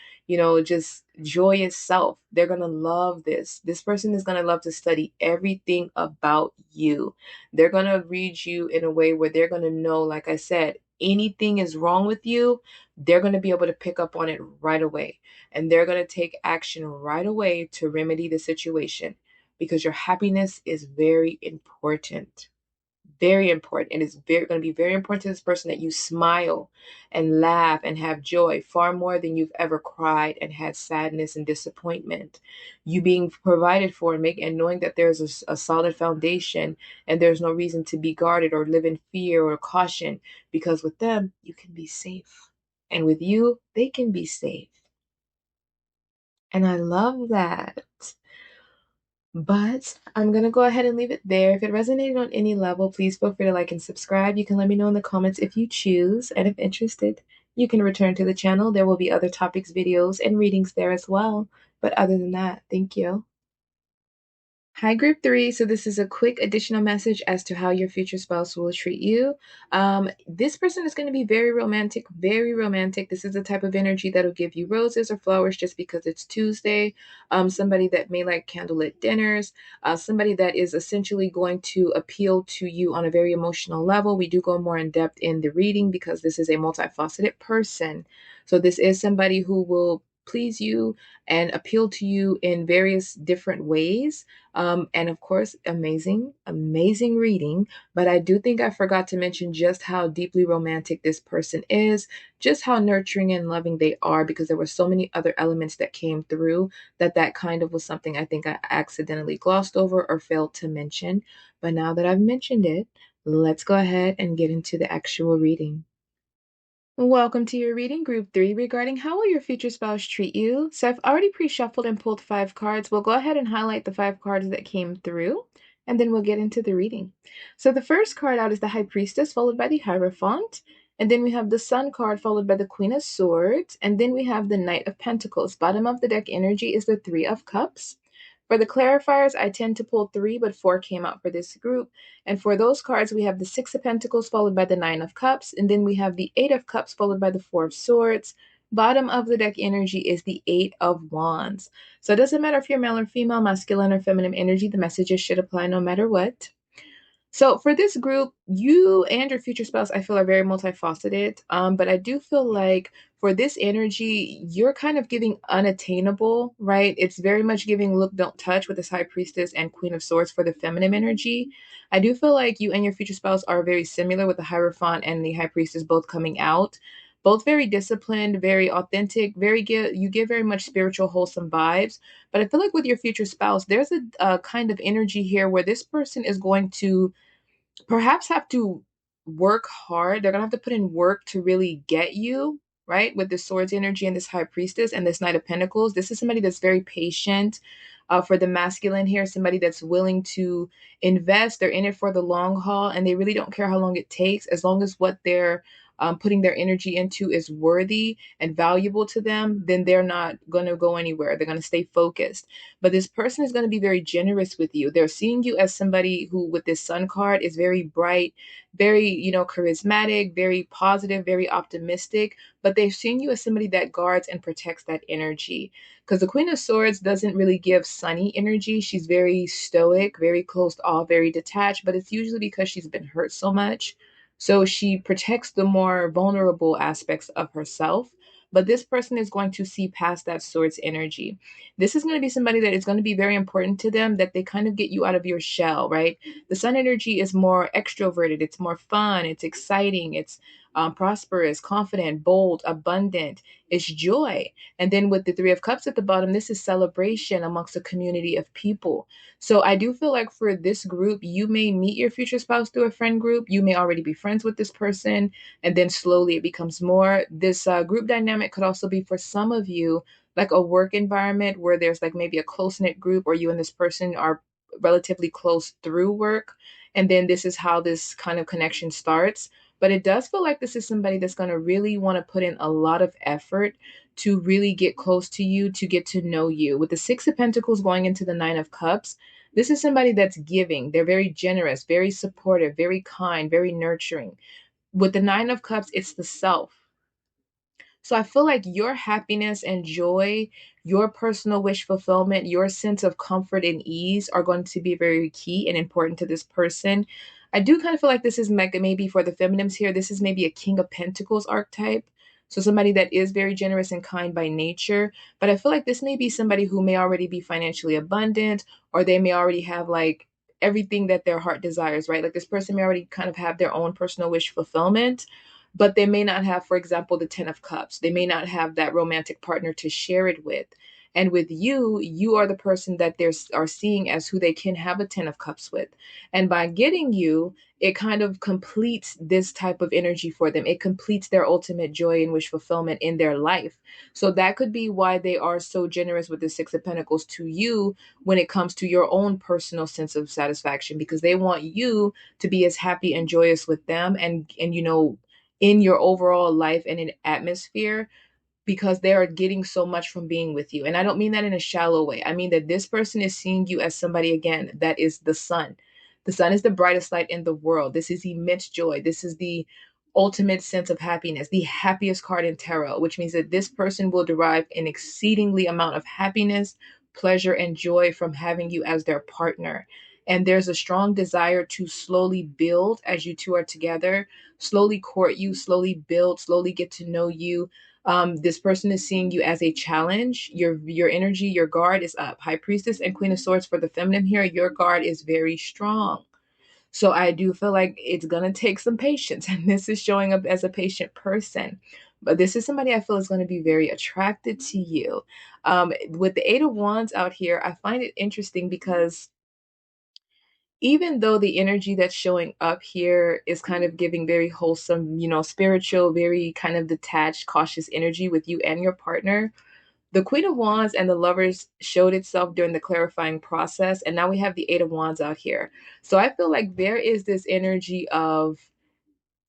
just joyous self. They're going to love this. This person is going to love to study everything about you. They're going to read you in a way where they're going to know, like I said, anything is wrong with you, they're going to be able to pick up on it right away. And they're going to take action right away to remedy the situation because your happiness is very important. Very important. And it's going to be very important to this person that you smile and laugh and have joy far more than you've ever cried and had sadness and disappointment. You being provided for and knowing that there's a solid foundation and there's no reason to be guarded or live in fear or caution because with them, you can be safe. And with you, they can be safe. And I love that. But I'm going to go ahead and leave it there. If it resonated on any level, please feel free to like and subscribe. You can let me know in the comments if you choose. And if interested, you can return to the channel. There will be other topics, videos, and readings there as well. But other than that, thank you. Hi, Group 3. So this is a quick additional message as to how your future spouse will treat you. This person is going to be very romantic, very romantic. This is the type of energy that'll give you roses or flowers just because it's Tuesday. Somebody that may like candlelit dinners. Somebody that is essentially going to appeal to you on a very emotional level. We do go more in depth in the reading because this is a multifaceted person. So this is somebody who will please you and appeal to you in various different ways. And of course, amazing, amazing reading. But I do think I forgot to mention just how deeply romantic this person is, just how nurturing and loving they are, because there were so many other elements that came through that kind of was something I think I accidentally glossed over or failed to mention. But now that I've mentioned it, let's go ahead and get into the actual reading. Welcome to your reading, Group 3, regarding how will your future spouse treat you. So I've already pre-shuffled and pulled 5 cards. We'll go ahead and highlight the 5 cards that came through, and then we'll get into the reading. So the first card out is the High Priestess, followed by the Hierophant. And then we have the Sun card, followed by the Queen of Swords. And then we have the Knight of Pentacles. Bottom of the deck energy is the Three of Cups. For the clarifiers, I tend to pull 3, but 4 came out for this group. And for those cards, we have the Six of Pentacles followed by the Nine of Cups. And then we have the Eight of Cups followed by the Four of Swords. Bottom of the deck energy is the Eight of Wands. So it doesn't matter if you're male or female, masculine or feminine energy, the messages should apply no matter what. So for this group, you and your future spouse, I feel are very multifaceted. But I do feel like for this energy, you're kind of giving unattainable, right? It's very much giving look, don't touch with this High Priestess and Queen of Swords for the feminine energy. I do feel like you and your future spouse are very similar with the Hierophant and the High Priestess both coming out. Both very disciplined, very authentic, you give very much spiritual, wholesome vibes. But I feel like with your future spouse, there's a kind of energy here where this person is going to perhaps have to work hard. They're gonna have to put in work to really get you, right? With the swords energy and this High Priestess and this Knight of Pentacles. This is somebody that's very patient. For the masculine here, somebody that's willing to invest. They're in it for the long haul and they really don't care how long it takes, as long as what they're putting their energy into is worthy and valuable to them, then they're not going to go anywhere. They're going to stay focused. But this person is going to be very generous with you. They're seeing you as somebody who, with this Sun card, is very bright, very, charismatic, very positive, very optimistic. But they've seen you as somebody that guards and protects that energy. Because the Queen of Swords doesn't really give sunny energy. She's very stoic, very closed off, very detached. But it's usually because she's been hurt so much. So she protects the more vulnerable aspects of herself. But this person is going to see past that swords energy. This is going to be somebody that is going to be very important to them, that they kind of get you out of your shell, right? The Sun energy is more extroverted. It's more fun. It's exciting. It's prosperous, confident, bold, abundant. It's joy. And then with the Three of Cups at the bottom, this is celebration amongst a community of people. So I do feel like for this group, you may meet your future spouse through a friend group. You may already be friends with this person, and then slowly it becomes more. This group dynamic could also be for some of you like a work environment where there's like maybe a close knit group, or you and this person are relatively close through work. And then this is how this kind of connection starts. But it does feel like this is somebody that's going to really want to put in a lot of effort to really get close to you, to get to know you. With the Six of Pentacles going into the Nine of Cups, this is somebody that's giving. They're very generous, very supportive, very kind, very nurturing. With the Nine of Cups, it's the self. So I feel like your happiness and joy, your personal wish fulfillment, your sense of comfort and ease are going to be very key and important to this person. I do kind of feel like this is maybe for the feminines here, this is maybe a King of Pentacles archetype. So somebody that is very generous and kind by nature. But I feel like this may be somebody who may already be financially abundant, or they may already have like everything that their heart desires, right? Like this person may already kind of have their own personal wish fulfillment, but they may not have, for example, the Ten of Cups. They may not have that romantic partner to share it with. And with you, you are the person that they are seeing as who they can have a Ten of Cups with. And by getting you, it kind of completes this type of energy for them. It completes their ultimate joy and wish fulfillment in their life. So that could be why they are so generous with the Six of Pentacles to you when it comes to your own personal sense of satisfaction, because they want you to be as happy and joyous with them, and in your overall life and in atmosphere, because they are getting so much from being with you. And I don't mean that in a shallow way. I mean that this person is seeing you as somebody, again, that is the sun. The sun is the brightest light in the world. This is immense joy. This is the ultimate sense of happiness, the happiest card in tarot, which means that this person will derive an exceedingly amount of happiness, pleasure, and joy from having you as their partner. And there's a strong desire to slowly build as you two are together, slowly court you, slowly build, slowly get to know you. This person is seeing you as a challenge. Your energy, your guard is up. High Priestess and Queen of Swords for the feminine here, your guard is very strong. So I do feel like it's gonna take some patience, and this is showing up as a patient person. But this is somebody I feel is going to be very attracted to you. With the Eight of Wands out here, I find it interesting because even though the energy that's showing up here is kind of giving very wholesome, spiritual, very kind of detached, cautious energy with you and your partner, the Queen of Wands and the Lovers showed itself during the clarifying process. And now we have the Eight of Wands out here. So I feel like there is this energy of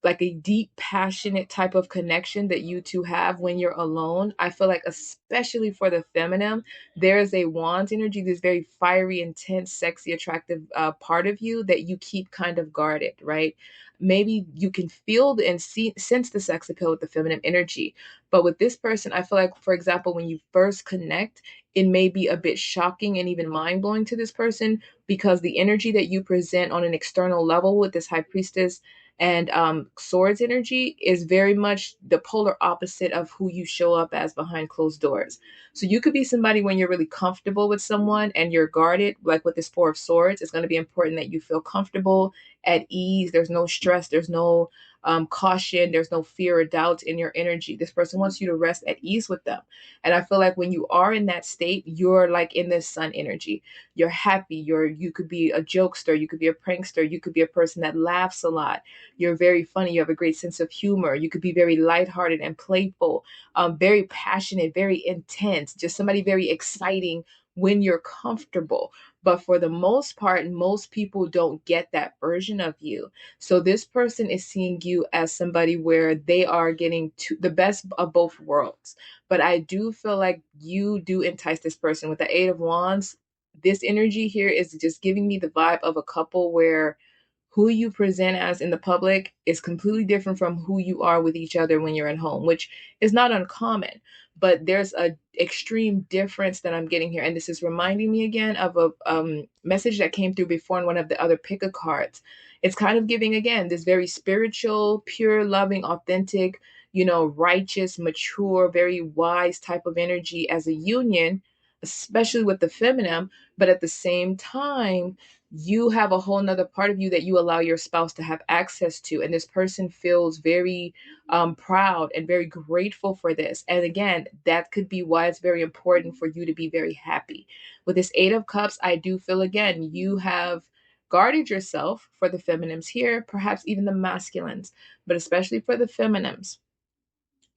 like a deep, passionate type of connection that you two have when you're alone. I feel like, especially for the feminine, there is a Wands energy, this very fiery, intense, sexy, attractive part of you that you keep kind of guarded, right? Maybe you can feel and sense the sex appeal with the feminine energy. But with this person, I feel like, for example, when you first connect, it may be a bit shocking and even mind blowing to this person, because the energy that you present on an external level with this High Priestess and Swords energy is very much the polar opposite of who you show up as behind closed doors. So you could be somebody when you're really comfortable with someone and you're guarded, like with this Four of Swords. It's going to be important that you feel comfortable, at ease. There's no stress. There's no caution. There's no fear or doubt in your energy. This person wants you to rest at ease with them. And I feel like when you are in that state, you're like in this sun energy. You're happy. You could be a jokester. You could be a prankster. You could be a person that laughs a lot. You're very funny. You have a great sense of humor. You could be very lighthearted and playful, very passionate, very intense, just somebody very exciting when you're comfortable. But for the most part, most people don't get that version of you. So this person is seeing you as somebody where they are getting to the best of both worlds. But I do feel like you do entice this person with the Eight of Wands. This energy here is just giving me the vibe of a couple where who you present as in the public is completely different from who you are with each other when you're at home, which is not uncommon. But there's a extreme difference that I'm getting here. And this is reminding me again of a message that came through before in one of the other pick a cards. It's kind of giving, again, this very spiritual, pure, loving, authentic, righteous, mature, very wise type of energy as a union, especially with the feminine. But at the same time, you have a whole nother part of you that you allow your spouse to have access to. And this person feels very proud and very grateful for this. And again, that could be why it's very important for you to be very happy. With this Eight of Cups, I do feel again, you have guarded yourself for the feminines here, perhaps even the masculines, but especially for the feminines,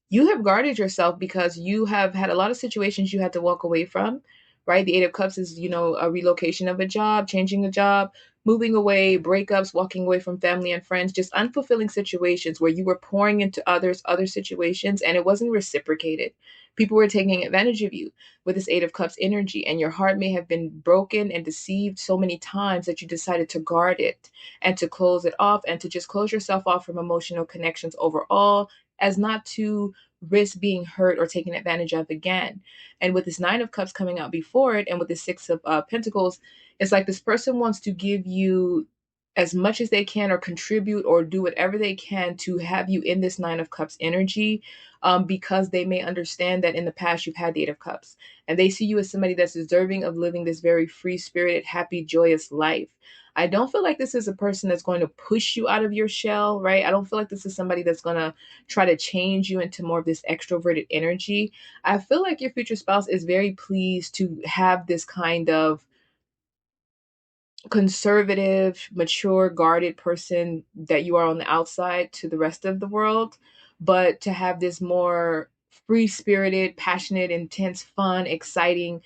you have guarded yourself because you have had a lot of situations you had to walk away from, right? The Eight of Cups is, a relocation of a job, changing a job, moving away, breakups, walking away from family and friends, just unfulfilling situations where you were pouring into others, other situations, and it wasn't reciprocated. People were taking advantage of you with this Eight of Cups energy, and your heart may have been broken and deceived so many times that you decided to guard it and to close it off and to just close yourself off from emotional connections overall, as not to risk being hurt or taken advantage of again. And with this Nine of Cups coming out before it, and with the Six of Pentacles, it's like this person wants to give you as much as they can or contribute or do whatever they can to have you in this Nine of Cups energy, because they may understand that in the past you've had the Eight of Cups and they see you as somebody that's deserving of living this very free spirited, happy, joyous life. I don't feel like this is a person that's going to push you out of your shell, right? I don't feel like this is somebody that's going to try to change you into more of this extroverted energy. I feel like your future spouse is very pleased to have this kind of conservative, mature, guarded person that you are on the outside to the rest of the world, but to have this more free spirited, passionate, intense, fun, exciting,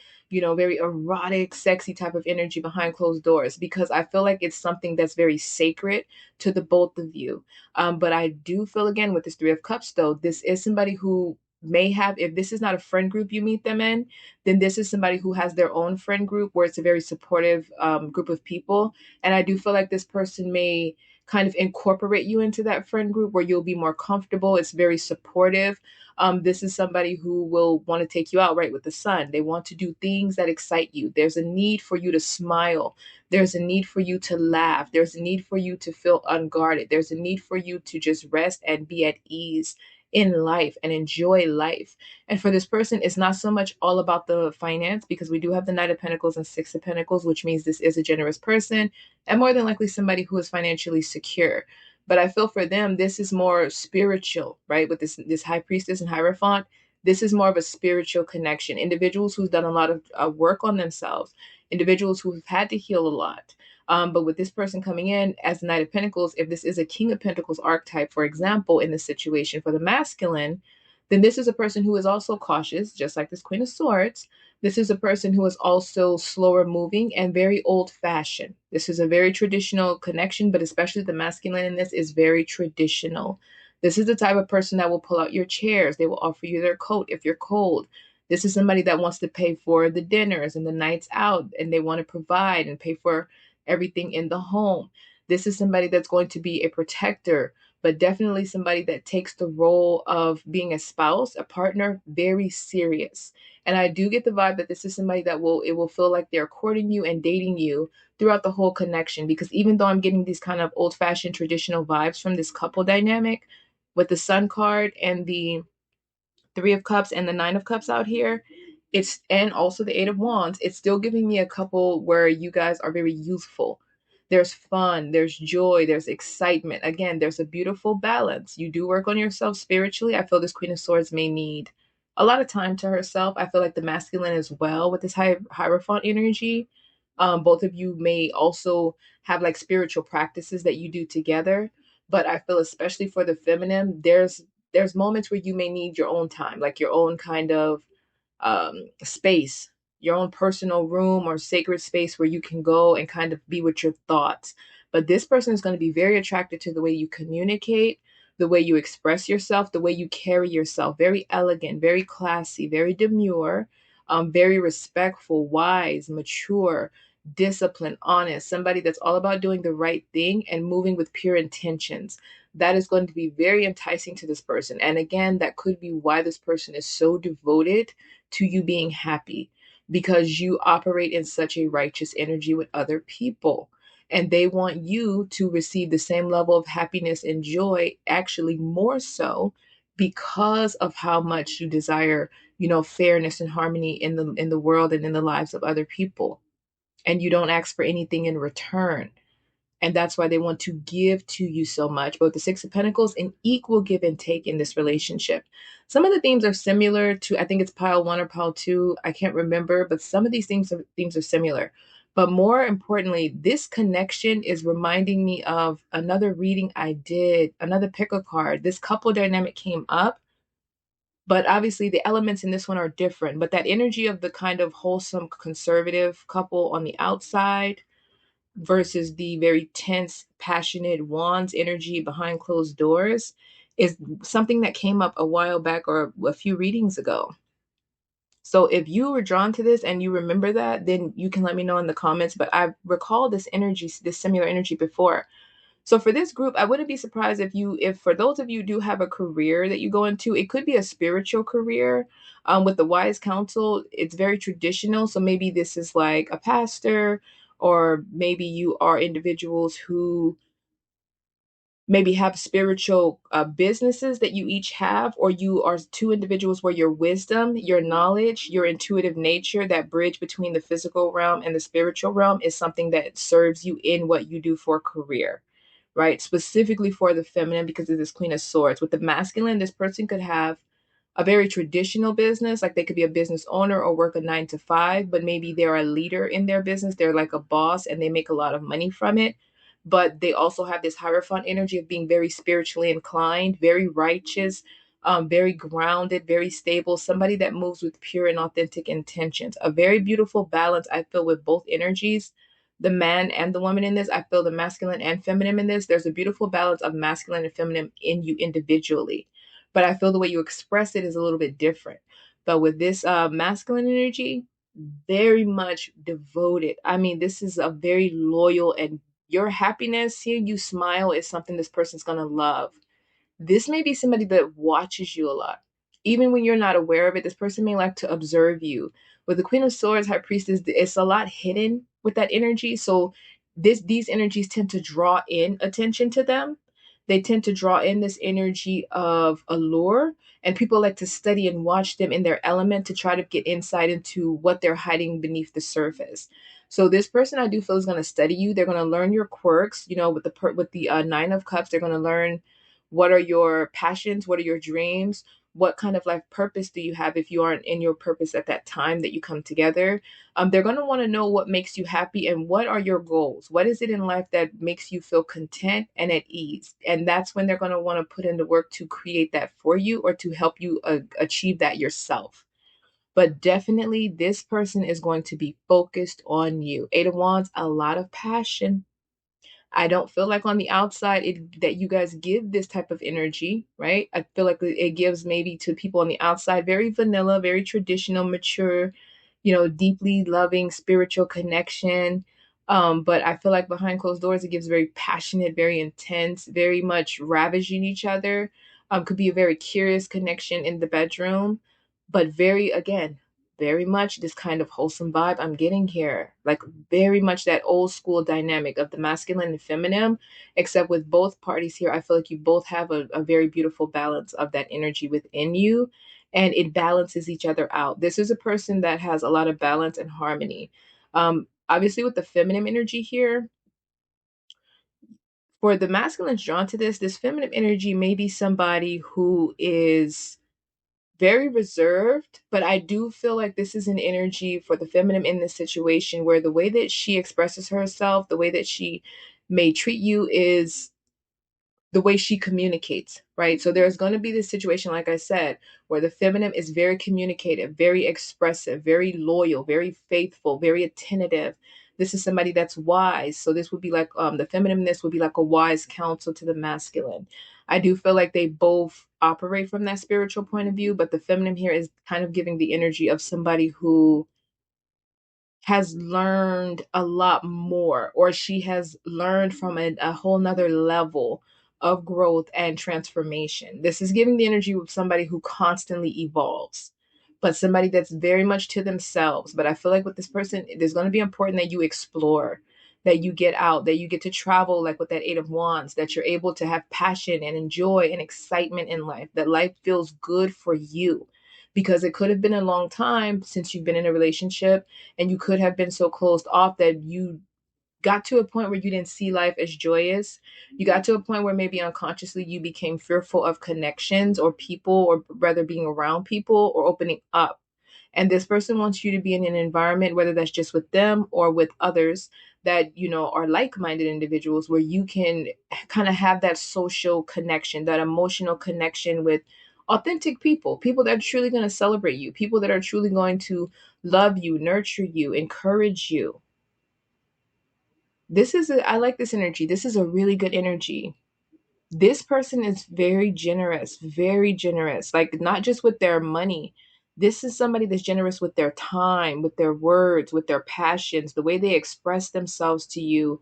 very erotic, sexy type of energy behind closed doors, because I feel like it's something that's very sacred to the both of you. But I do feel again with this Three of Cups, though, this is somebody who may have, if this is not a friend group you meet them in, then this is somebody who has their own friend group where it's a very supportive group of people. And I do feel like this person may kind of incorporate you into that friend group where you'll be more comfortable. It's very supportive. This is somebody who will want to take you out right with the sun. They want to do things that excite you. There's a need for you to smile. There's a need for you to laugh. There's a need for you to feel unguarded. There's a need for you to just rest and be at ease in life and enjoy life. And for this person, it's not so much all about the finance, because we do have the Knight of Pentacles and Six of Pentacles, which means this is a generous person and more than likely somebody who is financially secure. But I feel for them, this is more spiritual, right? With this High Priestess and Hierophant, this is more of a spiritual connection. Individuals who've done a lot of work on themselves, individuals who've had to heal a lot. But with this person coming in as the Knight of Pentacles, if this is a King of Pentacles archetype, for example, in this situation for the masculine, then this is a person who is also cautious, just like this Queen of Swords. This is a person who is also slower moving and very old fashioned. This is a very traditional connection, but especially the masculine in this is very traditional. This is the type of person that will pull out your chairs. They will offer you their coat if you're cold. This is somebody that wants to pay for the dinners and the nights out, and they want to provide and pay for everything in the home. This is somebody that's going to be a protector, but definitely somebody that takes the role of being a spouse, a partner, very serious. And I do get the vibe that this is somebody that it will feel like they're courting you and dating you throughout the whole connection. Because even though I'm getting these kind of old-fashioned traditional vibes from this couple dynamic with the Sun card and the Three of Cups and the Nine of Cups out here, it's and also the Eight of Wands, it's still giving me a couple where you guys are very youthful. There's fun, there's joy, there's excitement. Again, there's a beautiful balance. You do work on yourself spiritually. I feel this Queen of Swords may need a lot of time to herself. I feel like the masculine as well with this Hierophant energy. Both of you may also have like spiritual practices that you do together. But I feel especially for the feminine, there's moments where you may need your own time, like your own kind of space, your own personal room or sacred space where you can go and kind of be with your thoughts. But this person is going to be very attracted to the way you communicate, the way you express yourself, the way you carry yourself. Very elegant, very classy, very demure, very respectful, wise, mature, disciplined, honest, somebody that's all about doing the right thing and moving with pure intentions. That is going to be very enticing to this person. And again, that could be why this person is so devoted to you being happy, because you operate in such a righteous energy with other people. And they want you to receive the same level of happiness and joy, actually more so, because of how much you desire, fairness and harmony in the world and in the lives of other people. and you don't ask for anything in return. And that's why they want to give to you so much. But with the Six of Pentacles, an equal give and take in this relationship. Some of the themes are similar to, I think it's pile one or pile two. I can't remember, but some of these themes are similar. But more importantly, this connection is reminding me of another reading I did, another pick a card. This couple dynamic came up, but obviously the elements in this one are different. But that energy of the kind of wholesome conservative couple on the outside versus the very tense, passionate wands energy behind closed doors is something that came up a while back or a few readings ago. So if you were drawn to this and you remember that, then you can let me know in the comments. But I recall this energy, this similar energy before. So for this group, I wouldn't be surprised if for those of you who do have a career that you go into, it could be a spiritual career. With the wise counsel, it's very traditional. So maybe this is like a pastor, or maybe you are individuals who maybe have spiritual businesses that you each have, or you are two individuals where your wisdom, your knowledge, your intuitive nature, that bridge between the physical realm and the spiritual realm is something that serves you in what you do for a career, right? Specifically for the feminine, because of this Queen of Swords. With the masculine, this person could have a very traditional business, like they could be a business owner or work a 9 to 5, but maybe they're a leader in their business. They're like a boss and they make a lot of money from it. But they also have this Hierophant energy of being very spiritually inclined, very righteous, very grounded, very stable, somebody that moves with pure and authentic intentions. A very beautiful balance, I feel, with both energies, the man and the woman in this. I feel the masculine and feminine in this. There's a beautiful balance of masculine and feminine in you individually, but I feel the way you express it is a little bit different. But with this masculine energy, very much devoted. I mean, this is a very loyal, and your happiness, seeing you smile, is something this person's going to love. This may be somebody that watches you a lot. Even when you're not aware of it, this person may like to observe you. With the Queen of Swords, High Priestess, it's a lot hidden with that energy. So these energies tend to draw in attention to them. They tend to draw in this energy of allure, and people like to study and watch them in their element to try to get insight into what they're hiding beneath the surface. So this person, I do feel, is going to study you. They're going to learn your quirks. You know, with the Nine of Cups, they're going to learn what are your passions, what are your dreams, what kind of life purpose do you have if you aren't in your purpose at that time that you come together. They're going to want to know what makes you happy and what are your goals. What is it in life that makes you feel content and at ease? And that's when they're going to want to put in the work to create that for you or to help you achieve that yourself. But definitely, this person is going to be focused on you. Eight of Wands, a lot of passion. I don't feel like on the outside that you guys give this type of energy, right? I feel like it gives maybe to people on the outside very vanilla, very traditional, mature, deeply loving spiritual connection. But I feel like behind closed doors, it gives very passionate, very intense, very much ravaging each other. Could be a very curious connection in the bedroom, but again, very much this kind of wholesome vibe I'm getting here. Like very much that old school dynamic of the masculine and feminine, except with both parties here, I feel like you both have a very beautiful balance of that energy within you, and it balances each other out. This is a person that has a lot of balance and harmony. Obviously, with the feminine energy here, for the masculine drawn to this feminine energy may be somebody who is very reserved, but I do feel like this is an energy for the feminine in this situation where the way that she expresses herself, the way that she may treat you is the way she communicates, right? So there's going to be this situation, like I said, where the feminine is very communicative, very expressive, very loyal, very faithful, very attentive. This is somebody that's wise. So this would be like the feminineness would be like a wise counsel to the masculine. I do feel like they both operate from that spiritual point of view, but the feminine here is kind of giving the energy of somebody who has learned a lot more, or she has learned from a whole nother level of growth and transformation. This is giving the energy of somebody who constantly evolves, but somebody that's very much to themselves. But I feel like with this person, it is going to be important that you explore, that you get out, that you get to travel, like with that Eight of Wands, that you're able to have passion and enjoy and excitement in life, that life feels good for you. because it could have been a long time since you've been in a relationship, and you could have been so closed off that you got to a point where you didn't see life as joyous. You got to a point where maybe unconsciously you became fearful of connections or people, or rather being around people or opening up. And this person wants you to be in an environment, whether that's just with them or with others that, are like-minded individuals, where you can kind of have that social connection, that emotional connection with authentic people, people that are truly going to celebrate you, people that are truly going to love you, nurture you, encourage you. I like this energy. This is a really good energy. This person is very generous, like not just with their money. This is somebody that's generous with their time, with their words, with their passions, the way they express themselves to you.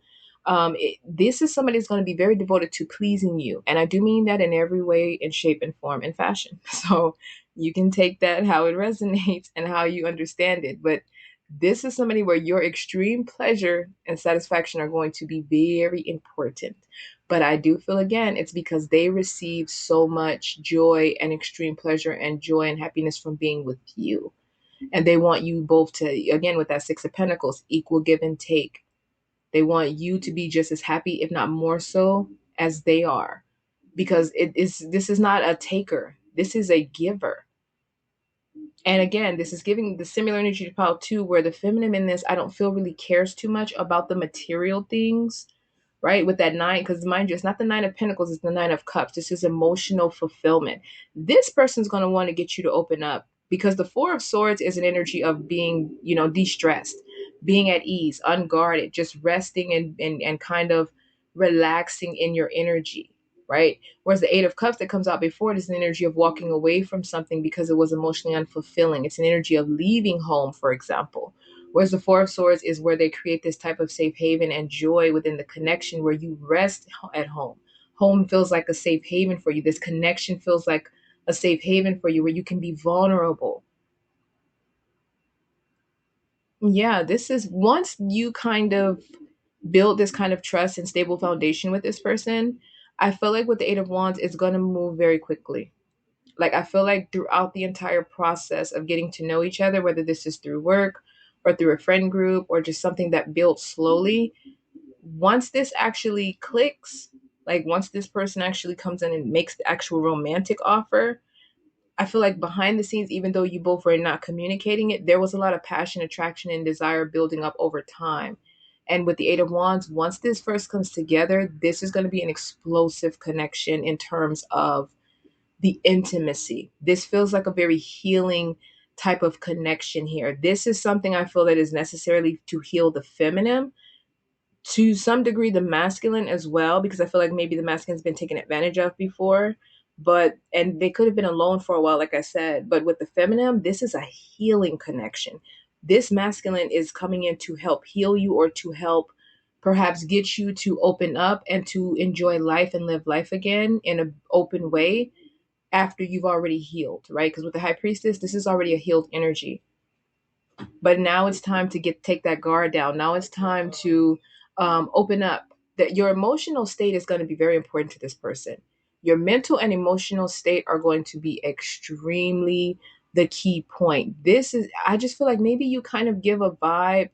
This is somebody that's going to be very devoted to pleasing you. And I do mean that in every way, in shape and form and fashion. So you can take that how it resonates and how you understand it. But this is somebody where your extreme pleasure and satisfaction are going to be very important. But I do feel, again, it's because they receive so much joy and extreme pleasure and joy and happiness from being with you. And they want you both to, again, with that Six of Pentacles, equal give and take. They want you to be just as happy, if not more so, as they are. Because this is not a taker. This is a giver. And again, this is giving the similar energy to Pile 2, where the feminine in this, I don't feel really cares too much about the material things, right? With that nine, because mind you, it's not the Nine of Pentacles, it's the Nine of Cups. This is emotional fulfillment. This person's going to want to get you to open up, because the Four of Swords is an energy of being, de-stressed, being at ease, unguarded, just resting and kind of relaxing in your energy, right? Whereas the Eight of Cups that comes out before it is an energy of walking away from something because it was emotionally unfulfilling. It's an energy of leaving home, for example. Whereas the Four of Swords is where they create this type of safe haven and joy within the connection, where you rest at home. Home feels like a safe haven for you. This connection feels like a safe haven for you, where you can be vulnerable. Yeah, this is once you kind of build this kind of trust and stable foundation with this person, I feel like with the Eight of Wands, it's going to move very quickly. Like, I feel like throughout the entire process of getting to know each other, whether this is through work or through a friend group or just something that builds slowly, once this actually clicks, like once this person actually comes in and makes the actual romantic offer, I feel like behind the scenes, even though you both were not communicating it, there was a lot of passion, attraction, and desire building up over time. And with the Eight of Wands, once this first comes together, this is going to be an explosive connection in terms of the intimacy. This feels like a very healing type of connection here. This is something I feel that is necessarily to heal the feminine, to some degree the masculine as well, because I feel like maybe the masculine's been taken advantage of before, and they could have been alone for a while, like I said. But with the feminine, this is a healing connection. This masculine is coming in to help heal you, or to help perhaps get you to open up and to enjoy life and live life again in an open way after you've already healed, right? Because with the High Priestess, this is already a healed energy. But now it's time to take that guard down. Now it's time to open up. That your emotional state is going to be very important to this person. Your mental and emotional state are going to be extremely the key point. I just feel like maybe you kind of give a vibe.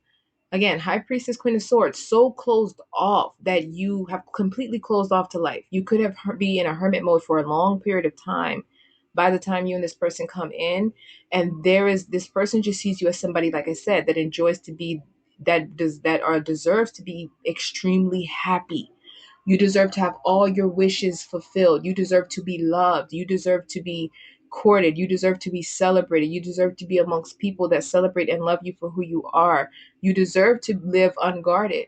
Again, High Priestess, Queen of Swords, so closed off that you have completely closed off to life. You could have be in a hermit mode for a long period of time by the time you and this person come in. And this person just sees you as somebody, like I said, that enjoys to be, deserves to be extremely happy. You deserve to have all your wishes fulfilled. You deserve to be loved. You deserve to be courted. You deserve to be celebrated. You deserve to be amongst people that celebrate and love you for who you are. You deserve to live unguarded.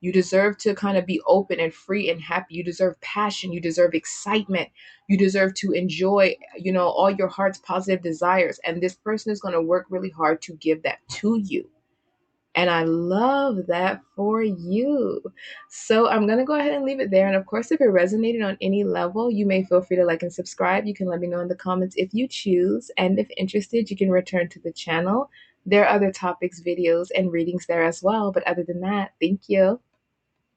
You deserve to kind of be open and free and happy. You deserve passion. You deserve excitement. You deserve to enjoy, all your heart's positive desires. And this person is going to work really hard to give that to you. And I love that for you. So I'm going to go ahead and leave it there. And of course, if it resonated on any level, you may feel free to like and subscribe. You can let me know in the comments if you choose. And if interested, you can return to the channel. There are other topics, videos, and readings there as well. But other than that, thank you.